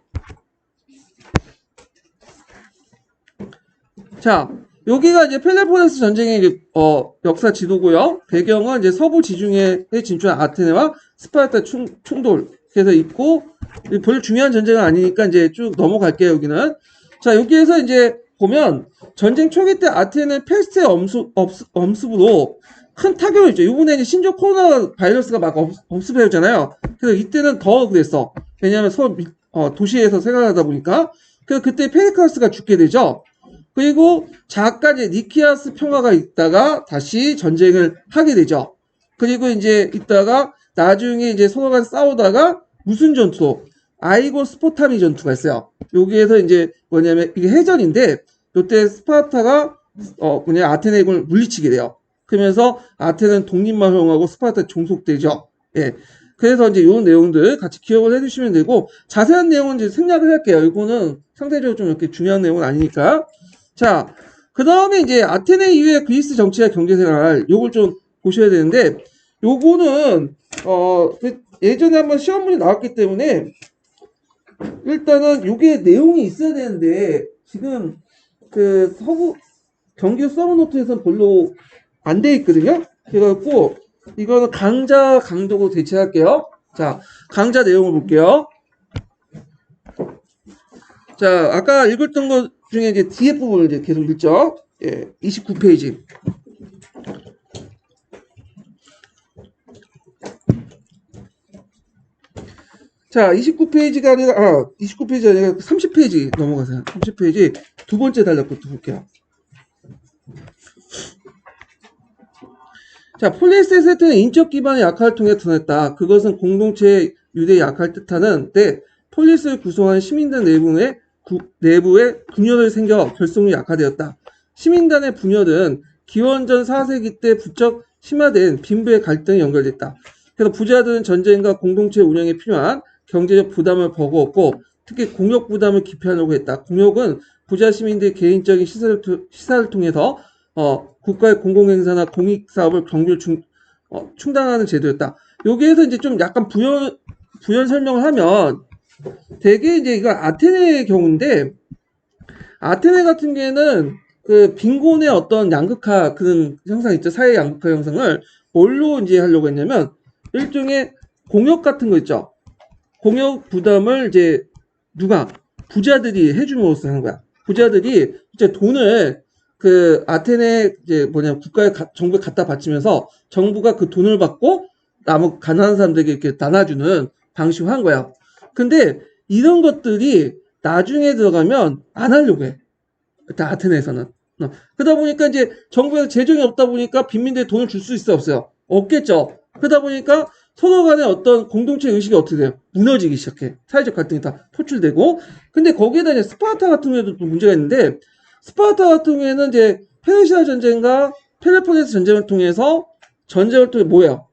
자, 여기가 이제 펠로폰네스 전쟁의 이제, 역사 지도고요. 배경은 이제 서부 지중해에 진출한 아테네와 스파르타 충돌. 그래서 있고, 별로 중요한 전쟁은 아니니까 이제 쭉 넘어갈게요, 여기는. 자, 여기에서 이제 보면 전쟁 초기 때 아테네는 패스트의 엄습으로 큰 타격을 줬죠. 이번에 이제 신종 코로나 바이러스가 막 엄습해졌잖아요. 그래서 이때는 더 그랬어. 왜냐하면 도시에서 생활하다 보니까. 그래서 그때 페리클라스가 죽게 되죠. 그리고 잠깐 이제 니키아스 평화가 있다가 다시 전쟁을 하게 되죠. 그리고 이제 있다가 나중에 이제 서로가 싸우다가 무슨 전투? 아이고 스포타미 전투가 있어요. 여기에서 이제 뭐냐면 이게 해전인데 이때 스파르타가 아테네군을 물리치게 돼요. 그러면서 아테네는 독립만 허용하고 스파르타 종속되죠. 예. 그래서 이제 이런 내용들 같이 기억을 해주시면 되고 자세한 내용은 이제 생략을 할게요. 이거는 상대적으로 좀 이렇게 중요한 내용은 아니니까. 자, 그 다음에 이제 아테네 이후에 그리스 정치와 경제생활 요걸 좀 보셔야 되는데 요거는 예전에 한번 시험 문제 나왔기 때문에 일단은 요게 내용이 있어야 되는데 지금 그 경기 서브노트에서는 별로 안 돼 있거든요. 그래갖고 이거는 강좌 강독으로 대체할게요. 자, 강좌 내용을 볼게요. 자, 아까 읽었던 것 중에 이제 뒤에 부분을 이제 계속 읽죠. 예, 29페이지. 자, 29페이지가 아니라, 29페이지가 아니라 30페이지 넘어가세요. 30페이지 두 번째 단락부터 볼게요. 자, 폴리에스테르 세트는 인적 기반의 약화를 통해 드러냈다. 그것은 공동체의 유대의 약화를 뜻하는데, 폴리스를 구성한 시민단 내부에 분열이 생겨 결속력이 약화되었다. 시민단의 분열은 기원전 4세기 때 부쩍 심화된 빈부의 갈등에 연결됐다. 그래서 부자들은 전쟁과 공동체 운영에 필요한 경제적 부담을 버거웠고, 특히 공역 부담을 기피하려고 했다. 공역은 부자 시민들의 개인적인 시사를 통해서 국가의 공공행사나 공익사업을 충당하는 제도였다. 여기에서 이제 좀 약간 부연 설명을 하면 되게 이제 이거 아테네의 경우인데 아테네 같은 경우에는 그 빈곤의 어떤 양극화 그런 형상 있죠. 사회 양극화 형상을 뭘로 이제 하려고 했냐면 일종의 공역 같은 거 있죠. 공역 부담을 이제 부자들이 해줌으로써 하는 거야. 부자들이 이제 돈을 그 아테네 이제 정부에 갖다 바치면서 정부가 그 돈을 받고 남은 가난한 사람들에게 이렇게 나눠주는 방식으로 한 거야. 근데 이런 것들이 나중에 들어가면 안 하려고 해. 일단 아테네에서는. 그러다 보니까 이제 정부에서 재정이 없다 보니까 빈민들이 돈을 줄 수 있어 없어요? 없겠죠. 그러다 보니까 서로 간의 어떤 공동체 의식이 어떻게 돼요? 무너지기 시작해. 사회적 갈등이 다 표출되고. 근데 거기에다 이제 스파르타 같은 경우에도 또 문제가 있는데 스파르타 같은 경우에는 이제 페르시아 전쟁과 펠로폰네소 전쟁을 통해서 뭐예요?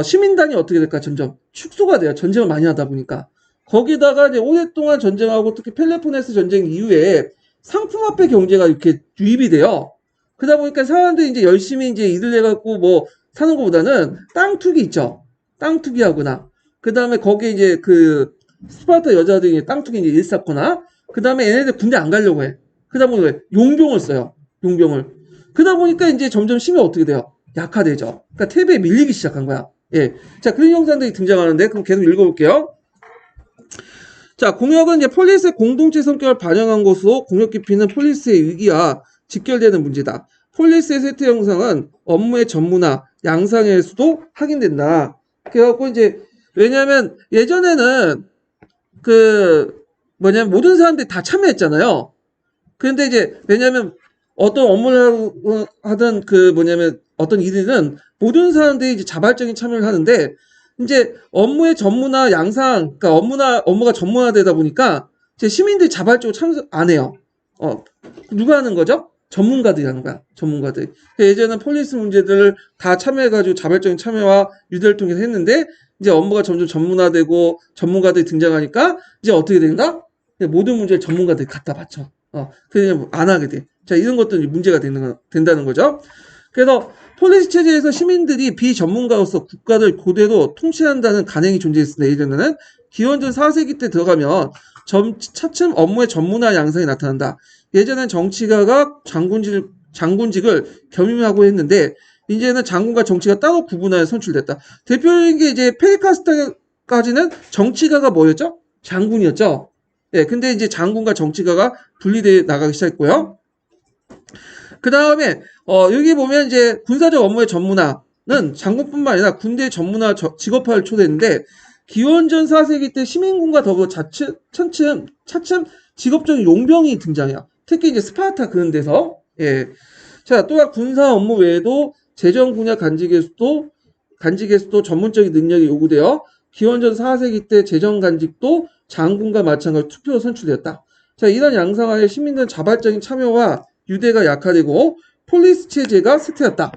시민단이 어떻게 될까? 점점 축소가 돼요. 전쟁을 많이 하다 보니까. 거기다가 이제 오랫동안 전쟁하고 특히 펠로폰네소 전쟁 이후에 상품화폐 경제가 이렇게 유입이 돼요. 그러다 보니까 사람들이 이제 열심히 이제 일을 해갖고 뭐 사는 것보다는 땅 투기 있죠. 땅 투기하거나. 그 다음에 거기에 이제 그 스파르타 여자들이 땅 투기 이제 일 쌓거나. 그 다음에 얘네들 군대 안 가려고 해. 그러다 보니까 용병을 써요. 용병을. 그러다 보니까 이제 점점 힘이 어떻게 돼요? 약화되죠. 그러니까 패배에 밀리기 시작한 거야. 예. 자, 그런 형상들이 등장하는데, 그럼 계속 읽어볼게요. 자, 공역은 이제 폴리스의 공동체 성격을 반영한 것으로 공역 깊이는 폴리스의 위기와 직결되는 문제다. 폴리스의 세트 형상은 업무의 전문화, 양상에서도 확인된다. 그래갖고 이제, 왜냐면 예전에는 모든 사람들이 다 참여했잖아요. 그런데 이제, 왜냐면 어떤 업무를 하든 어떤 일은 모든 사람들이 이제 자발적인 참여를 하는데 이제 업무의 전문화 양상, 그러니까 업무가 전문화되다 보니까 이제 시민들이 자발적으로 참여 안 해요. 누가 하는 거죠? 전문가들이 하는 거야. 전문가들이. 예전에는 폴리스 문제들을 다 참여해가지고 자발적인 참여와 유대를 통해서 했는데 이제 업무가 점점 전문화되고 전문가들이 등장하니까 이제 어떻게 된다? 모든 문제를 전문가들이 갖다 바쳐. 그냥 안 하게 돼. 자, 이런 것들이 문제가 된다는 거죠. 그래서 폴리스 체제에서 시민들이 비전문가로서 국가를 그대로 통치한다는 간행이 존재했습니다. 예전에는 기원전 4세기 때 들어가면 차츰 업무의 전문화 양상이 나타난다. 예전엔 정치가가 장군직을 겸임하고 했는데 이제는 장군과 정치가 따로 구분하여 선출됐다. 대표적인 게 이제 페리카스트까지는 정치가가 뭐였죠? 장군이었죠. 예, 근데 이제 장군과 정치가가 분리되어 나가기 시작했고요. 그 다음에 여기 보면 이제 군사적 업무의 전문화는 장군뿐만 아니라 군대 전문화 직업화를 초래했는데 기원전 4세기 때 시민군과 더불어 차츰 직업적인 용병이 등장해요. 특히 이제 스파르타 그런 데서. 예. 자, 또한 군사 업무 외에도 재정 분야 간직에서도 전문적인 능력이 요구되어 기원전 4세기 때 재정 간직도 장군과 마찬가지로 투표로 선출되었다. 자, 이런 양상하에 시민들은 자발적인 참여와 유대가 약화되고 폴리스 체제가 쇠퇴했다.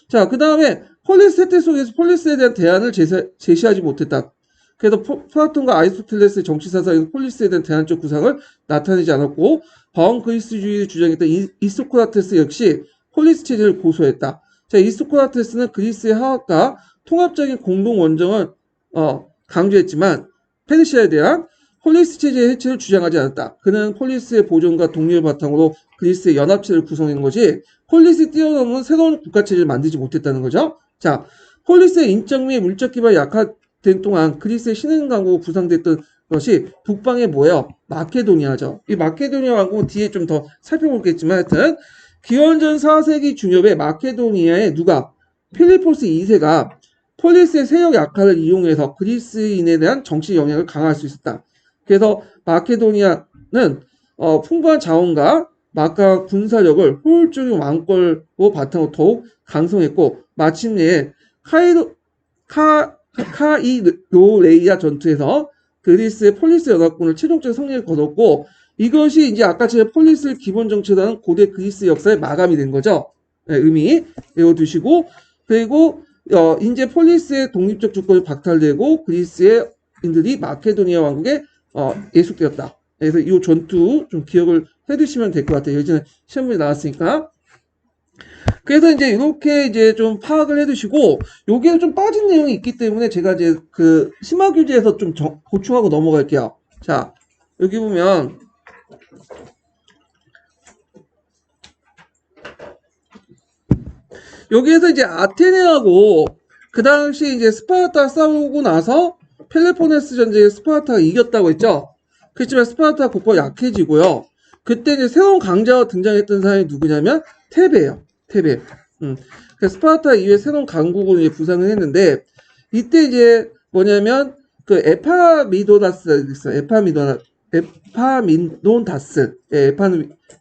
자, 그 다음에 폴리스 쇠퇴 속에서 폴리스에 대한 대안을 제시하지 못했다. 그래서 플라톤과 아리스토텔레스의 정치사상에서 폴리스에 대한 대안적 구상을 나타내지 않았고 바온 그리스주의를 주장했던 이소크라테스 역시 폴리스 체제를 고소했다. 자, 이소크라테스는 그리스의 화학가 통합적인 공동 원정을 강조했지만 페르시아에 대한 폴리스 체제의 해체를 주장하지 않았다. 그는 폴리스의 보존과 독립을 바탕으로 그리스의 연합체를 구성한 것이 폴리스 뛰어넘는 새로운 국가체제를 만들지 못했다는 거죠. 자, 폴리스의 인적 및 물적 기반이 약화된 동안 그리스의 신흥 강국이 부상됐던 것이 북방의 뭐예요? 마케도니아죠. 이 마케도니아 왕국은 뒤에 좀 더 살펴보겠지만 하여튼 기원전 4세기 중엽에 마케도니아의 누가? 필리포스 2세가 폴리스의 세력 약화를 이용해서 그리스인에 대한 정치 영향을 강화할 수 있었다. 그래서 마케도니아는 풍부한 자원과 막강한 군사력을 효율적인 왕권으로 바탕으로 더욱 강성했고 마침내 카이로레이아 전투에서 그리스의 폴리스 연합군을 최종적인 승리를 거뒀고 이것이 이제 아까처럼 폴리스를 기본 정치라는 고대 그리스 역사의 마감이 된 거죠. 네, 의미 외워두시고 그리고 이제 폴리스의 독립적 주권이 박탈되고 그리스인들이 마케도니아 왕국에 예속되었다. 그래서 이 전투 좀 기억을 해두시면 될 것 같아요. 예전에 시험 문제 나왔으니까. 그래서 이제 이렇게 이제 좀 파악을 해두시고 여기에 좀 빠진 내용이 있기 때문에 제가 이제 그 심화규제에서 좀 보충하고 넘어갈게요. 자, 여기 보면 여기에서 이제 아테네하고 그 당시 이제 스파르타 싸우고 나서 펠로폰네스 전쟁에 스파르타가 이겼다고 했죠. 그렇지만 스파르타가 곧바로 약해지고요. 그때 이제 새로운 강자가 등장했던 사람이 누구냐면 테베예요. 테베. 스파르타 이후에 새로운 강국으로 이제 부상을 했는데 이때 이제 뭐냐면 그 에파미노다스가 있어요.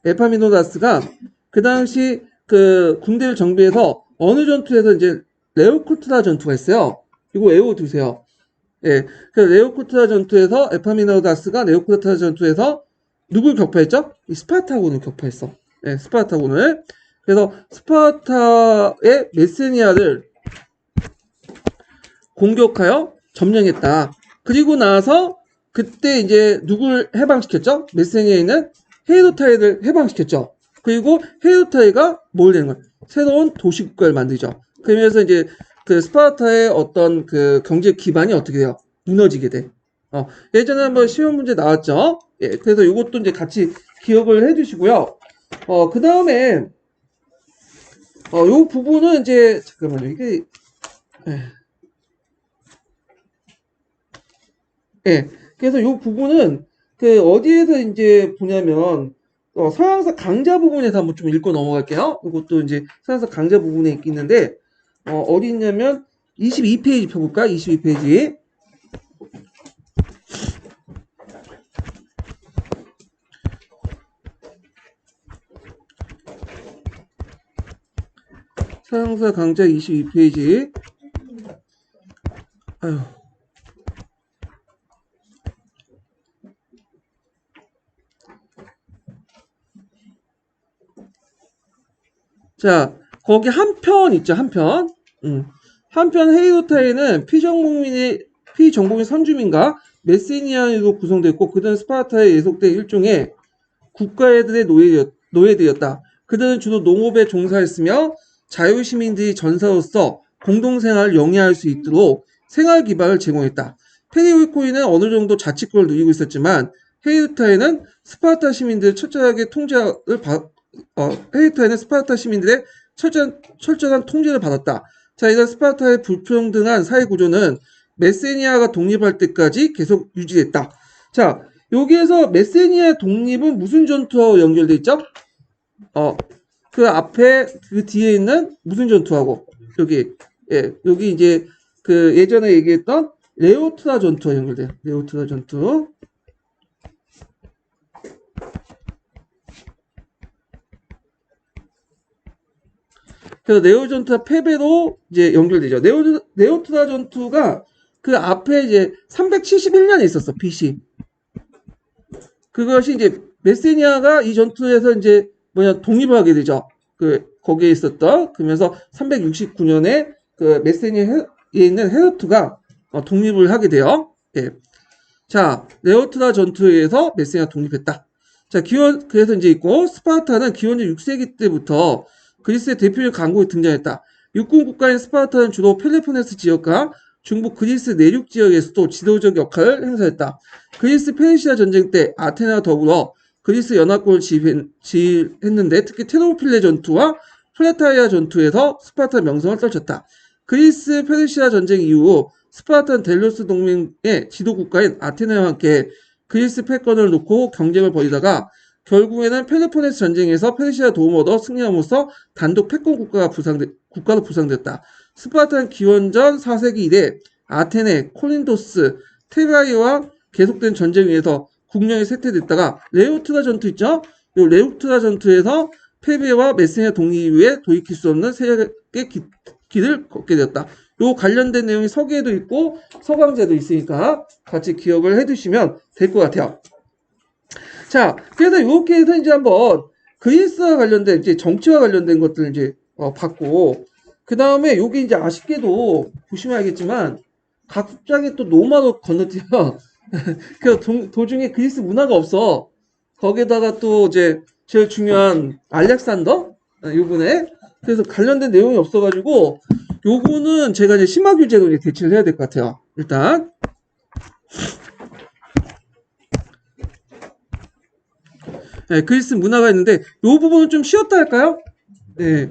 에파미노다스가 그 당시 그 군대를 정비해서 어느 전투에서 이제 레오코트라 전투가 있어요. 이거 외워두세요. 예, 그 레오코트라 전투에서 에파미노다스가 레오코트라 전투에서 누굴 격파했죠? 이 스파르타군을 격파했어. 예, 스파르타군을. 그래서 스파르타의 메세니아를 공격하여 점령했다. 그리고 나서 그때 이제 누굴 해방시켰죠? 메세니아에 있는 헤이도타이를 해방시켰죠. 그리고 헤이도타이가 뭘 되는 거예요? 새로운 도시국가를 만들죠. 그러면서 이제 그 스파르타의 어떤 그 경제 기반이 어떻게 돼요? 무너지게 돼. 예전에 한번 시험 문제 나왔죠? 예, 그래서 이것도 이제 같이 기억을 해주시고요. 그 다음에 요 부분은 이제 잠깐만요. 이게 예. 그래서 요 부분은 그 어디에서 이제 보냐면 서양사 강자 부분에서 한번 좀 읽고 넘어갈게요. 이것도 이제 서양사 강자 부분에 있는데 어디 있냐면 22페이지 펴볼까? 22페이지. 서양사 강자 22페이지. 아유. 자, 거기 한 편 있죠, 한 편. 한편 헤이도타이는 피정복민 선주민과 메세니아인으로 구성됐고 그들은 스파르타에 예속된 일종의 국가애들의 노예들이었다. 그들은 주로 농업에 종사했으며 자유시민들이 전사로서 공동생활을 영위할 수 있도록 생활 기반을 제공했다. 페리오이코이는 어느 정도 자치권을 누리고 있었지만 헤이도타이는 스파르타 시민들의 철저한 통제를 받았다. 자, 이런 스파르타의 불평등한 사회구조는 메세니아가 독립할 때까지 계속 유지됐다. 자, 여기에서 메세니아 독립은 무슨 전투와 연결돼 있죠? 그 앞에 그 뒤에 있는 무슨 전투하고 여기 이제 그 예전에 얘기했던 레오트라 전투와 연결돼요. 레오트라 전투. 그래서 네오 전투와 패배로 이제 연결되죠. 네오트라 전투가 그 앞에 이제 371년에 있었어. BC. 그것이 이제 메세니아가 이 전투에서 이제 독립을 하게 되죠. 거기에 있었던 그러면서 369년에 그 메세니아에 있는 헤르트가 독립을 하게 돼요. 예. 자, 네오트라 전투에 의해서 메세니아 독립했다. 자, 그래서 이제 있고 스파르타는 기원전 6세기 때부터 그리스의 대표적 강국이 등장했다. 육군 국가인 스파르타는 주로 펠로폰네스 지역과 중부 그리스 내륙 지역에서도 지도적 역할을 행사했다. 그리스 페르시아 전쟁 때 아테네와 더불어 그리스 연합군을 지휘했는데 특히 테르모필레 전투와 플레타이아 전투에서 스파르타 명성을 떨쳤다. 그리스 페르시아 전쟁 이후 스파르타는 델로스 동맹의 지도 국가인 아테네와 함께 그리스 패권을 놓고 경쟁을 벌이다가 결국에는 펠로폰네스 전쟁에서 페르시아 도움을 얻어 승리함으로써 단독 패권 국가로 부상됐다. 스파르타는 기원전 4세기 이래 아테네, 콜린도스, 테바이와 계속된 전쟁 위에서 국령이 쇠퇴됐다가 레우트라 전투 있죠? 이 레우트라 전투에서 패배와 메세니아 독립 이후에 돌이킬 수 없는 세력의 길을 걷게 되었다. 요 관련된 내용이 서기에도 있고 서강제도 있으니까 같이 기억을 해두시면 될 것 같아요. 자, 그래서 이렇게 해서 이제 한번 그리스와 관련된 이제 정치와 관련된 것들을 이제 봤고, 그 다음에 요게 이제 아쉽게도 보시면 알겠지만 각국장에 또 로마로 건너뛰어. 그 도중에 그리스 문화가 없어. 거기다가 또 이제 제일 중요한 알렉산더 요번에 그래서 관련된 내용이 없어가지고 요거는 제가 이제 심화 규제로 이제 대치를 해야 될 것 같아요. 일단. 네, 그리스 문화가 있는데 요 부분은 좀 쉬웠다 할까요? 네.